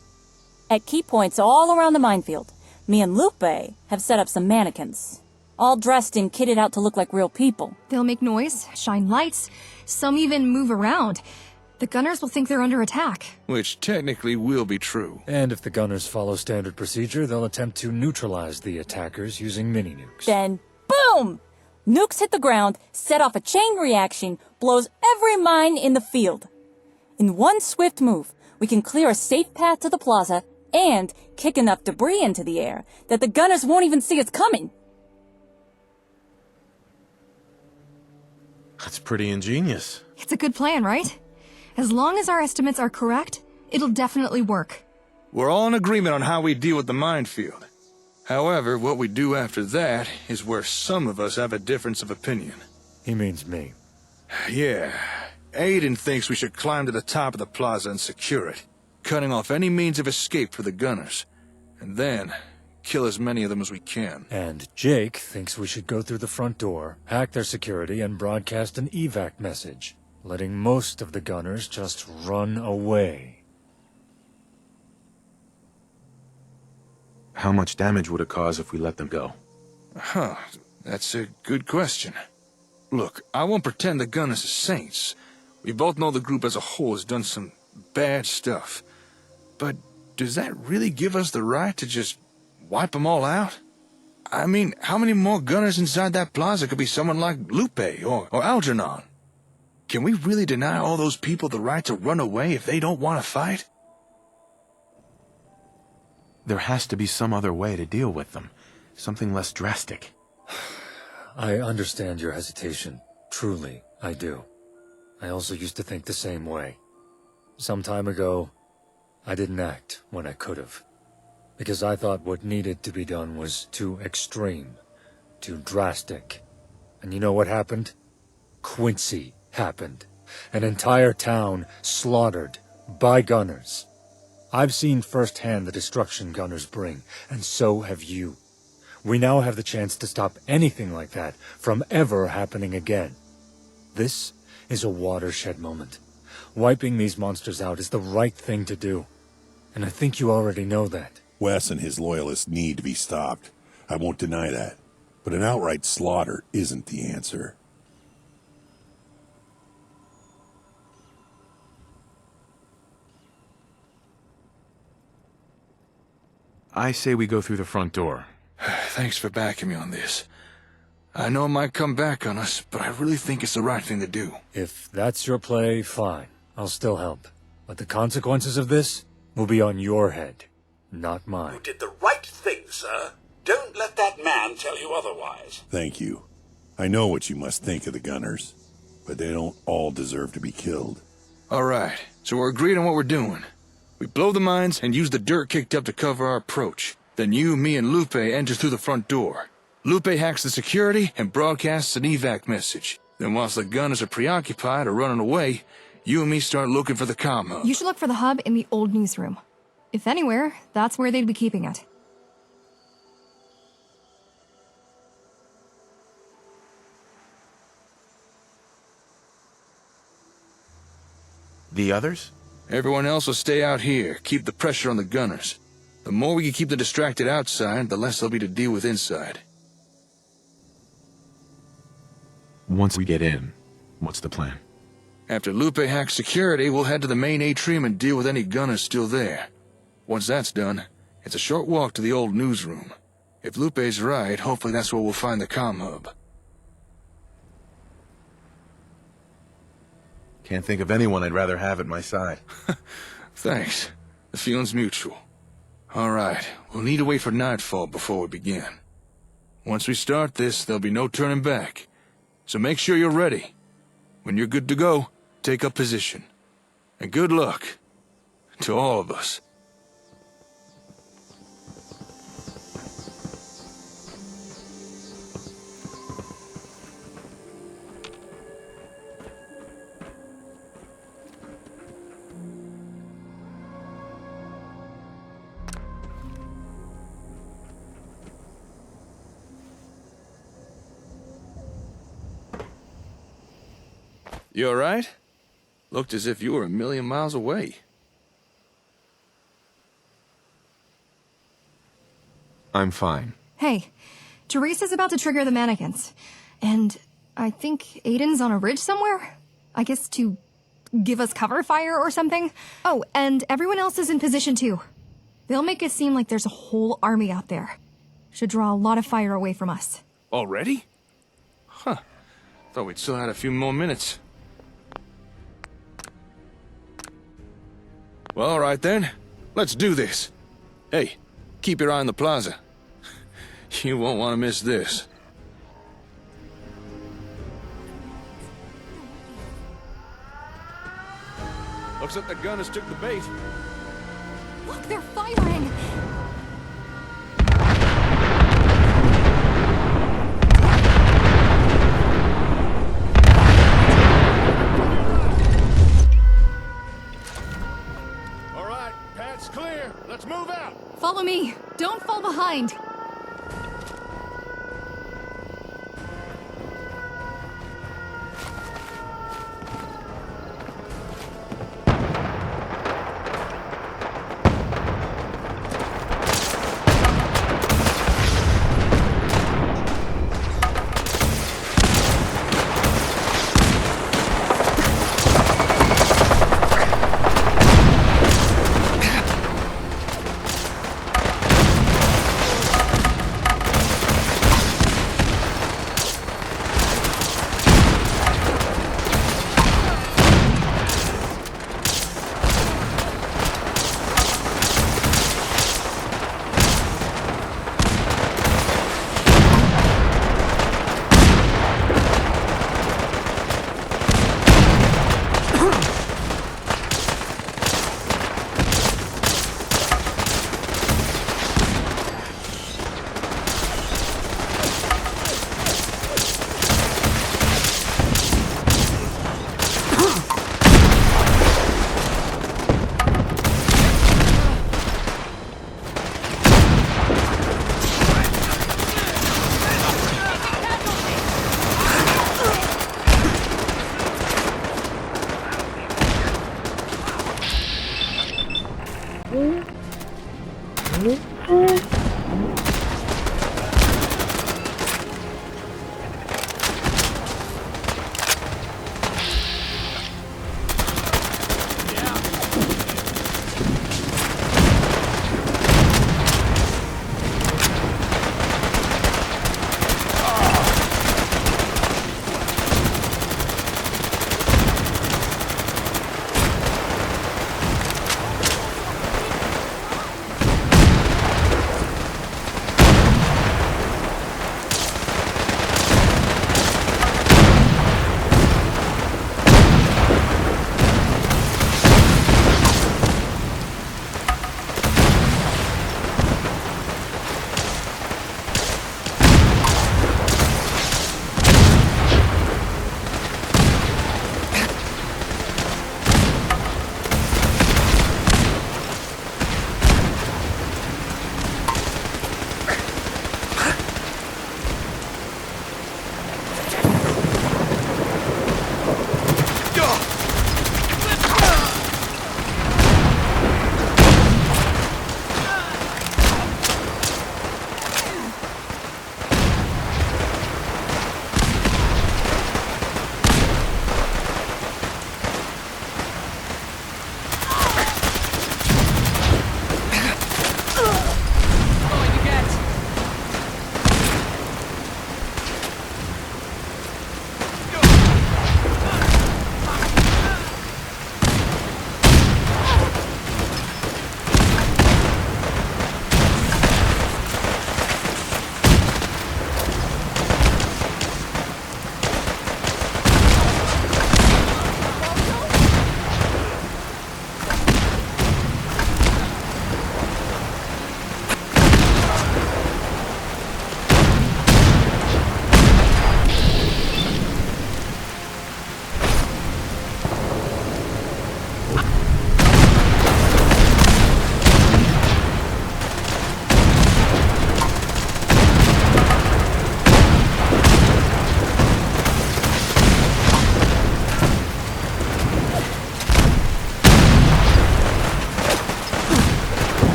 at key points all around the minefield, me and Lupe have set up some mannequins. All dressed and kitted out to look like real people. They'll make noise, shine lights, some even move around. The gunners will think they're under attack. Which technically will be true. And if the gunners follow standard procedure, they'll attempt to neutralize the attackers using mini-nukes. Then, boom! Nukes hit the ground, set off a chain reaction, blows every mine in the field. In one swift move, we can clear a safe path to the plaza and kick enough debris into the air that the gunners won't even see us coming. That's pretty ingenious. It's a good plan, right? As long as our estimates are correct, it'll definitely work. We're all in agreement on how we deal with the minefield. However, what we do after that is where some of us have a difference of opinion. He means me. Yeah. Aiden thinks we should climb to the top of the plaza and secure it, cutting off any means of escape for the gunners. And then, kill as many of them as we can. And Jake thinks we should go through the front door, hack their security, and broadcast an evac message, letting most of the gunners just run away. How much damage would it cause if we let them go? Huh, that's a good question. Look, I won't pretend the gunners are saints. We both know the group as a whole has done some bad stuff. But does that really give us the right to just wipe them all out? I mean, how many more gunners inside that plaza could be someone like Lupe or Algernon? Can we really deny all those people the right to run away if they don't want to fight? There has to be some other way to deal with them. Something less drastic. I understand your hesitation. Truly, I do. I also used to think the same way. Some time ago, I didn't act when I could have. Because I thought what needed to be done was too extreme, too drastic. And you know what happened? Quincy happened. An entire town slaughtered by gunners. I've seen firsthand the destruction gunners bring, and so have you. We now have the chance to stop anything like that from ever happening again. This is a watershed moment. Wiping these monsters out is the right thing to do. And I think you already know that. Wes and his loyalists need to be stopped. I won't deny that. But an outright slaughter isn't the answer. I say we go through the front door. Thanks for backing me on this. I know it might come back on us, but I really think it's the right thing to do. If that's your play, fine. I'll still help. But the consequences of this will be on your head, not mine. You did the right thing, sir. Don't let that man tell you otherwise. Thank you. I know what you must think of the gunners, but they don't all deserve to be killed. All right, so we're agreed on what we're doing. We blow the mines and use the dirt kicked up to cover our approach. Then you, me, and Lupe enter through the front door. Lupe hacks the security and broadcasts an evac message. Then whilst the gunners are preoccupied or running away, you and me start looking for the comm hub. You should look for the hub in the old newsroom. If anywhere, that's where they'd be keeping it. The others? Everyone else will stay out here, keep the pressure on the gunners. The more we can keep them distracted outside, the less there'll be to deal with inside. Once we get in, what's the plan? After Lupe hacks security, we'll head to the main atrium and deal with any gunners still there. Once that's done, it's a short walk to the old newsroom. If Lupe's right, hopefully that's where we'll find the comm hub. Can't think of anyone I'd rather have at my side. Thanks. The feeling's mutual. All right, we'll need to wait for nightfall before we begin. Once we start this, there'll be no turning back. So make sure you're ready. When you're good to go, take up position. And good luck to all of us. You all right? Looked as if you were a million miles away. I'm fine. Hey, Teresa's about to trigger the mannequins. And I think Aiden's on a ridge somewhere? I guess to give us cover fire or something? Oh, and everyone else is in position too. They'll make it seem like there's a whole army out there. Should draw a lot of fire away from us. Already? Huh. Thought we'd still had a few more minutes. Well, all right then. Let's do this. Hey, keep your eye on the plaza. You won't want to miss this. Looks like the gunners took the bait. Look, they're firing! mind.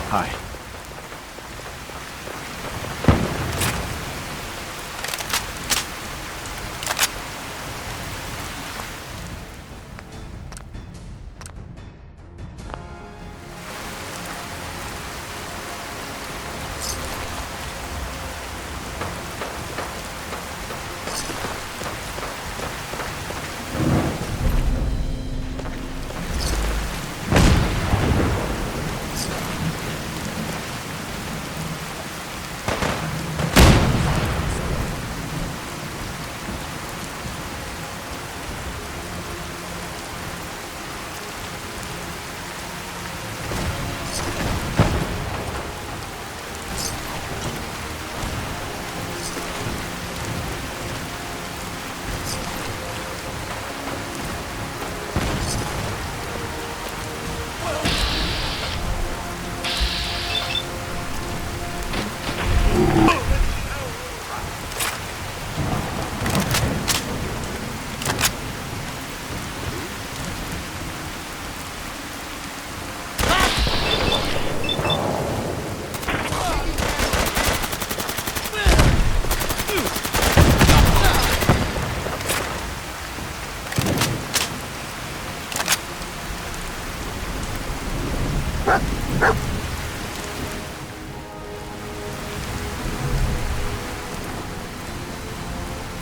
Hi.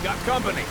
Got company.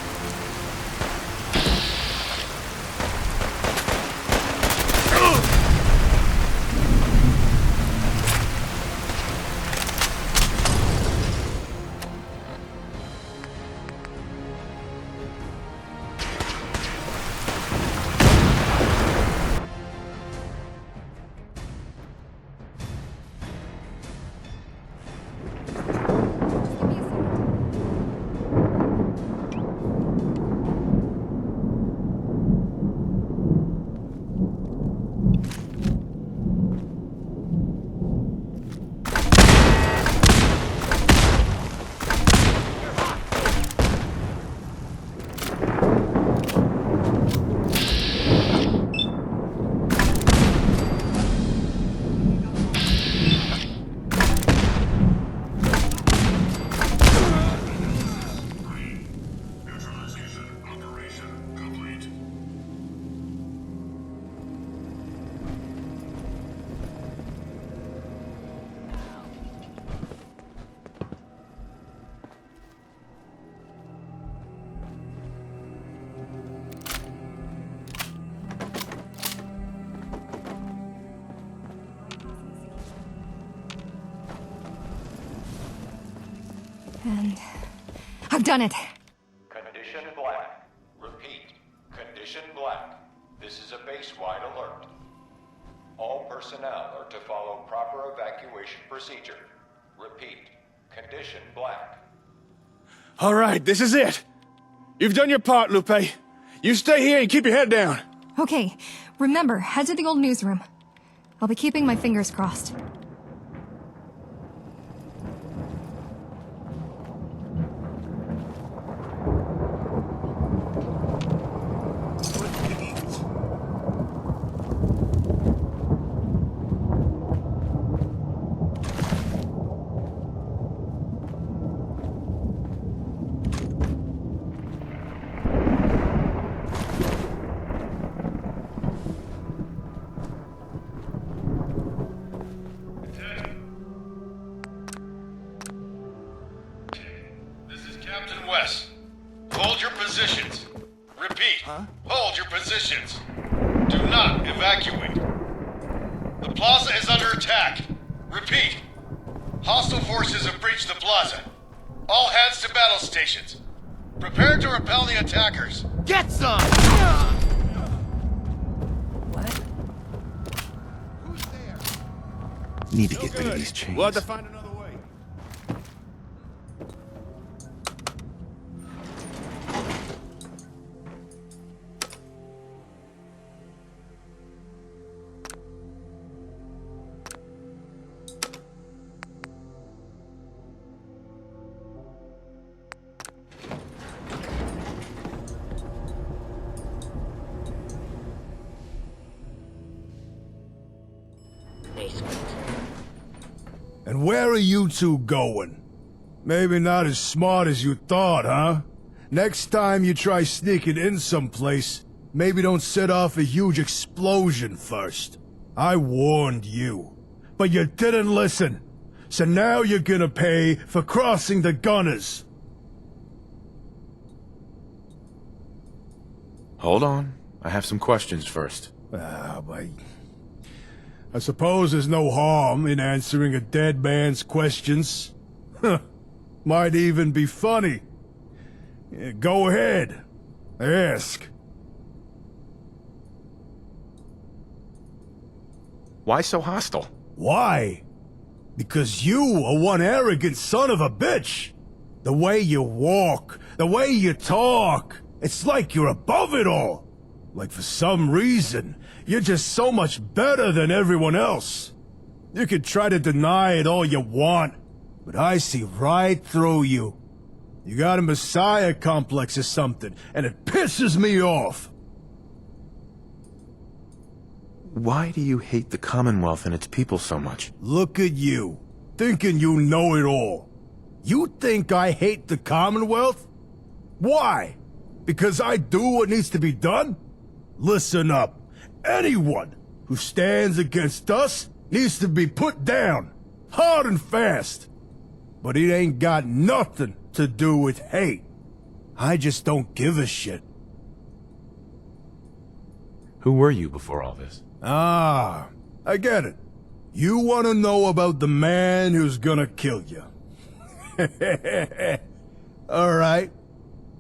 And I've done it. Condition black. Repeat. Condition black. This is a base-wide alert. All personnel are to follow proper evacuation procedure. Repeat. Condition black. All right, this is it. You've done your part, Lupe. You stay here and keep your head down. Okay, remember, head to the old newsroom. I'll be keeping my fingers crossed. Captain West, hold your positions. Repeat, hold your positions. Do not evacuate. The plaza is under attack. Repeat, hostile forces have breached the plaza. All hands to battle stations. Prepare to repel the attackers. Get some! Need to get rid of these chains. We'll have to find another way. And where are you two going? Maybe not as smart as you thought, huh? Next time you try sneaking in someplace, maybe don't set off a huge explosion first. I warned you, but you didn't listen. So now you're gonna pay for crossing the gunners. Hold on. I have some questions first. But I suppose there's no harm in answering a dead man's questions. Huh. Might even be funny. Yeah, go ahead. Ask. Why so hostile? Why? Because you are one arrogant son of a bitch. The way you walk, the way you talk, it's like you're above it all. Like for some reason, you're just so much better than everyone else. You can try to deny it all you want, but I see right through you. You got a messiah complex or something, and it pisses me off. Why do you hate the Commonwealth and its people so much? Look at you, thinking you know it all. You think I hate the Commonwealth? Why? Because I do what needs to be done? Listen up. Anyone who stands against us needs to be put down, hard and fast. But it ain't got nothing to do with hate. I just don't give a shit. Who were you before all this? Ah, I get it. You want to know about the man who's gonna kill you. Alright,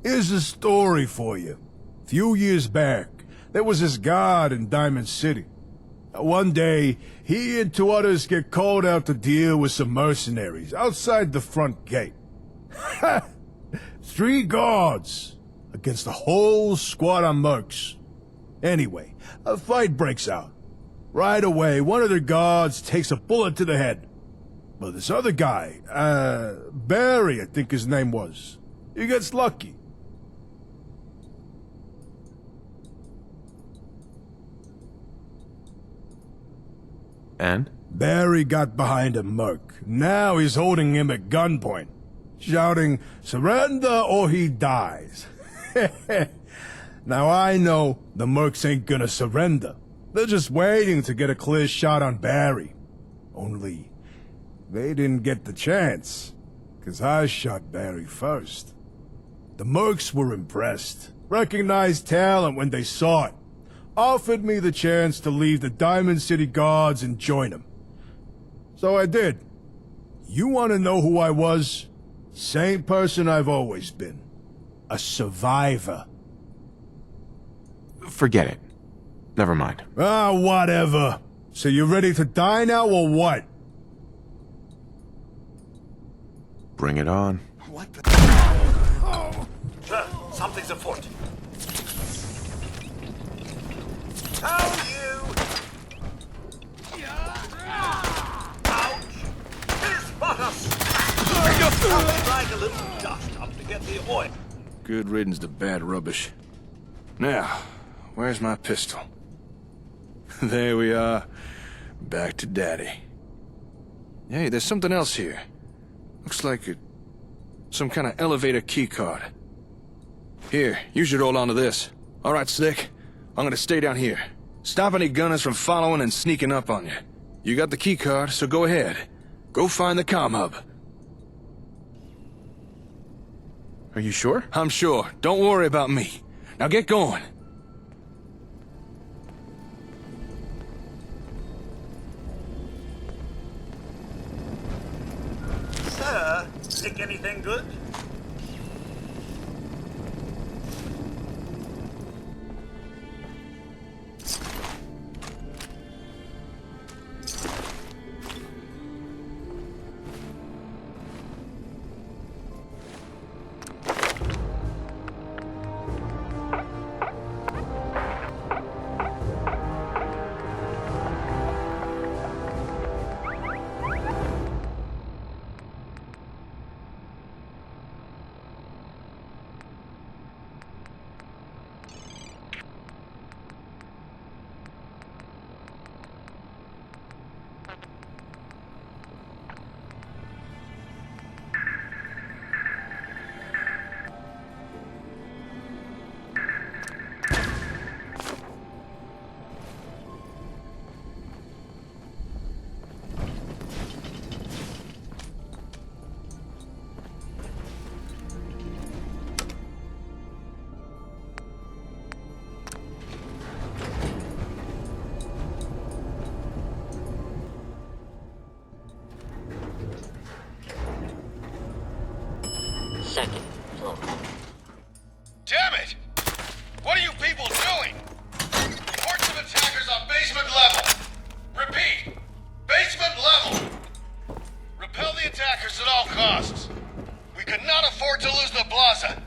here's a story for you. A few years back, there was this guard in Diamond City. One day, he and two others get called out to deal with some mercenaries outside the front gate. 3 guards against a whole squad of mercs. Anyway, a fight breaks out. Right away, one of the guards takes a bullet to the head. But this other guy, Barry, I think his name was, he gets lucky. And? Barry got behind a merc. Now he's holding him at gunpoint, shouting, "Surrender or he dies." Now I know the mercs ain't gonna surrender. They're just waiting to get a clear shot on Barry. Only, they didn't get the chance, 'cause I shot Barry first. The mercs were impressed, recognized talent when they saw it, offered me the chance to leave the Diamond City Guards and join them. So I did. You want to know who I was? Same person I've always been. A survivor. Forget it. Never mind. Ah, whatever. So you ready to die now or what? Bring it on. What the... Sir, something's afoot. How you... Ouch! Spot us! Nothing like a little dust up to get the oil. Good riddance to bad rubbish. Now, where's my pistol? There we are. Back to Daddy. Hey, there's something else here. Looks like some kind of elevator keycard. Here, you should hold on to this. All right, Slick. I'm gonna stay down here. Stop any gunners from following and sneaking up on you. You got the keycard, so go ahead. Go find the comm hub. Are you sure? I'm sure. Don't worry about me. Now get going. Sir, think anything good? Second floor. Damn it! What are you people doing? Reports of attackers on basement level. Repeat, basement level. Repel the attackers at all costs. We cannot afford to lose the plaza.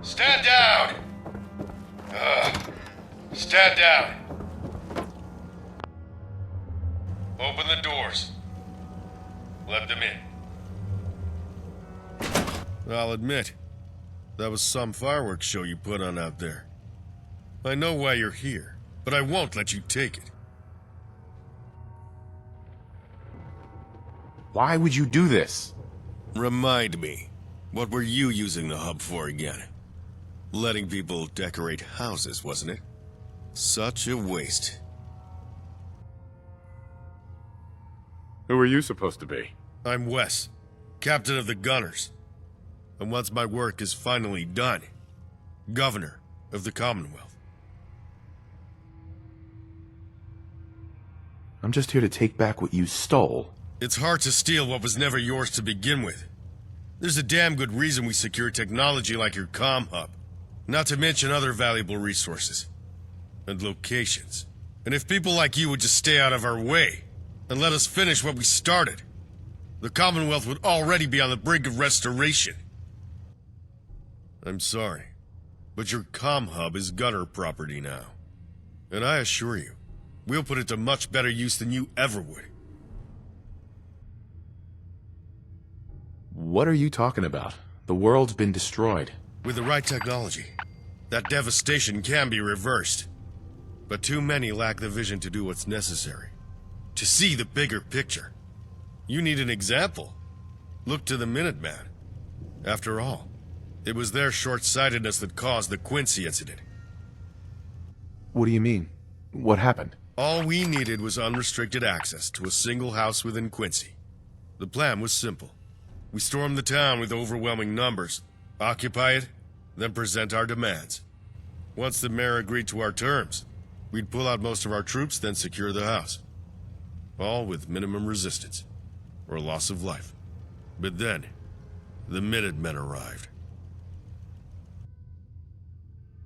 Stand down! Stand down. Open the doors. Let them in. I'll admit, that was some fireworks show you put on out there. I know why you're here, but I won't let you take it. Why would you do this? Remind me, what were you using the hub for again? Letting people decorate houses, wasn't it? Such a waste. Who are you supposed to be? I'm Wes, captain of the Gunners. And once my work is finally done, governor of the Commonwealth. I'm just here to take back what you stole. It's hard to steal what was never yours to begin with. There's a damn good reason we secure technology like your comm hub. Not to mention other valuable resources. And locations. And if people like you would just stay out of our way, and let us finish what we started, the Commonwealth would already be on the brink of restoration. I'm sorry, but your comm hub is Gunner property now. And I assure you, we'll put it to much better use than you ever would. What are you talking about? The world's been destroyed. With the right technology, That devastation can be reversed. But too many lack the vision to do what's necessary. To see the bigger picture. You need an example. Look to the Minuteman. After all, it was their short-sightedness that caused the Quincy incident. What do you mean? What happened? All we needed was unrestricted access to a single house within Quincy. The plan was simple. We storm the town with overwhelming numbers, occupy it, then present our demands. Once the mayor agreed to our terms, we'd pull out most of our troops, then secure the house. All with minimum resistance, or loss of life. But then, the Minutemen arrived.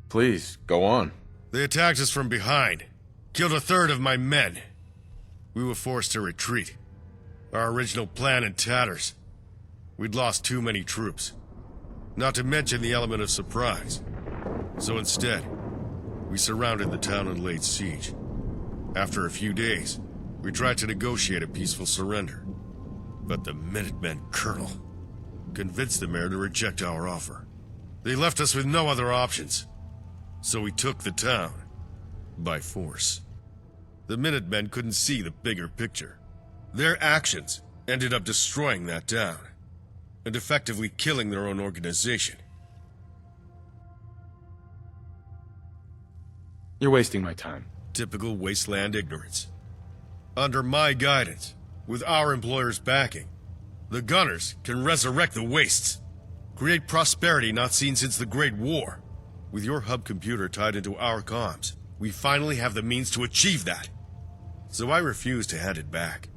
Please, go on. They attacked us from behind, killed a third of my men. We were forced to retreat. Our original plan in tatters. We'd lost too many troops. Not to mention the element of surprise. So instead, we surrounded the town and laid siege. After a few days, we tried to negotiate a peaceful surrender. But the Minutemen colonel convinced the mayor to reject our offer. They left us with no other options. So we took the town by force. The Minutemen couldn't see the bigger picture. Their actions ended up destroying that town and effectively killing their own organization. You're wasting my time. Typical wasteland ignorance. Under my guidance, with our employer's backing, the Gunners can resurrect the wastes, create prosperity not seen since the Great War. With your hub computer tied into our comms, we finally have the means to achieve that. So I refuse to hand it back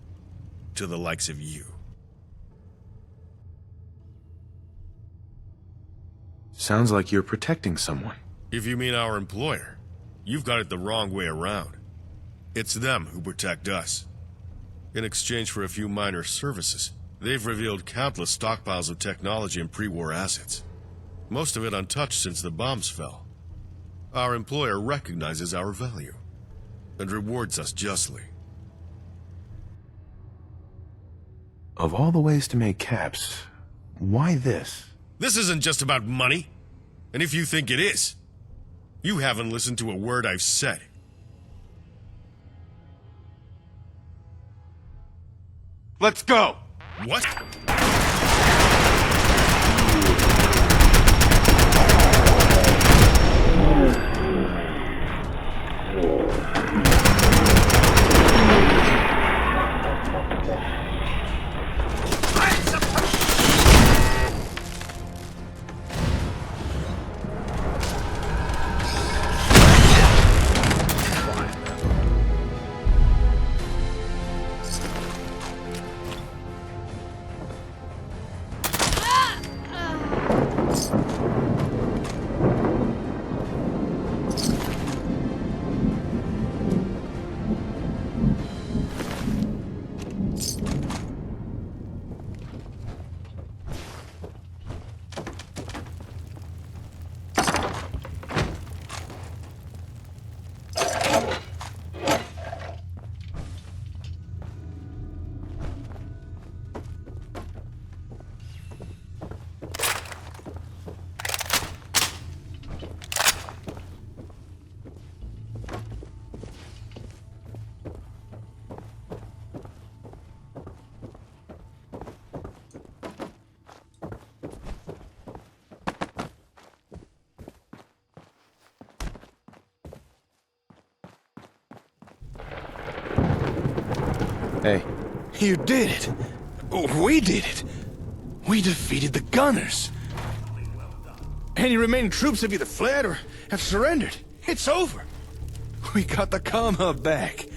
to the likes of you. Sounds like you're protecting someone. If you mean our employer, you've got it the wrong way around. It's them who protect us. In exchange for a few minor services, they've revealed countless stockpiles of technology and pre-war assets. Most of it untouched since the bombs fell. Our employer recognizes our value and rewards us justly. Of all the ways to make caps, why this? This isn't just about money. And if you think it is, you haven't listened to a word I've said. Let's go! What? Hey. You did it. We did it. We defeated the Gunners. Any remaining troops have either fled or have surrendered. It's over. We got the comm hub back.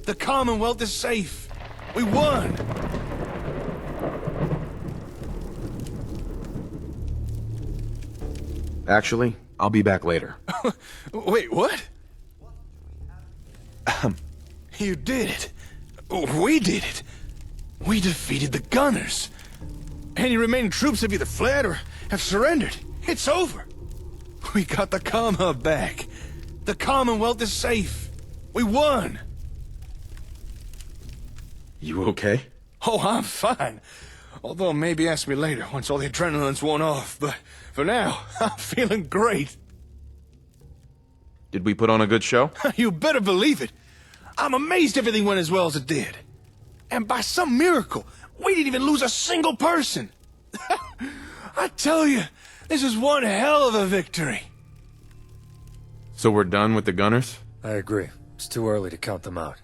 The Commonwealth is safe. We won. Actually, I'll be back later. Wait, what? You did it. We did it. We defeated the Gunners. Any remaining troops have either fled or have surrendered. It's over. We got the comm hub back. The Commonwealth is safe. We won. You okay? Oh, I'm fine. Although maybe ask me later once all the adrenaline's worn off. But for now, I'm feeling great. Did we put on a good show? You better believe it. I'm amazed everything went as well as it did. And by some miracle, we didn't even lose a single person. I tell you, this is one hell of a victory. So we're done with the gunners? I agree. It's too early to count them out.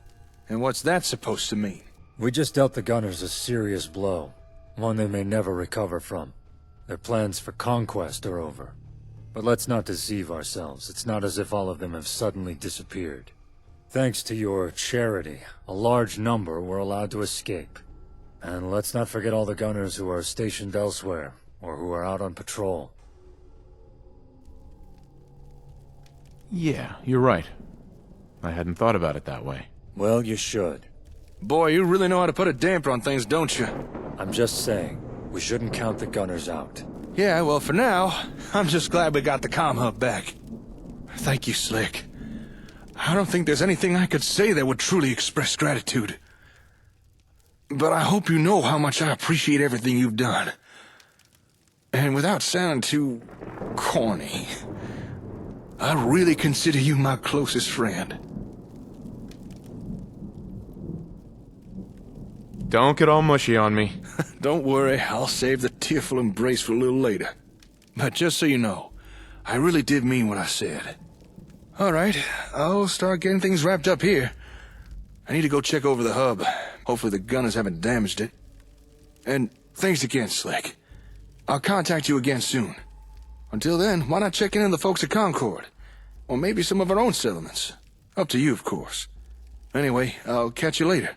And what's that supposed to mean? We just dealt the gunners a serious blow. One they may never recover from. Their plans for conquest are over. But let's not deceive ourselves. It's not as if all of them have suddenly disappeared. Thanks to your charity, a large number were allowed to escape. And let's not forget all the gunners who are stationed elsewhere, or who are out on patrol. Yeah, you're right. I hadn't thought about it that way. Well, you should. Boy, you really know how to put a damper on things, don't you? I'm just saying, we shouldn't count the gunners out. Yeah, well, for now, I'm just glad we got the comm hub back. Thank you, Slick. I don't think there's anything I could say that would truly express gratitude. But I hope you know how much I appreciate everything you've done. And without sounding too corny, I really consider you my closest friend. Don't get all mushy on me. Don't worry, I'll save the tearful embrace for a little later. But just so you know, I really did mean what I said. All right, I'll start getting things wrapped up here. I need to go check over the hub. Hopefully the gunners haven't damaged it. And thanks again, Slick. I'll contact you again soon. Until then, why not check in on the folks at Concord? Or maybe some of our own settlements. Up to you, of course. Anyway, I'll catch you later.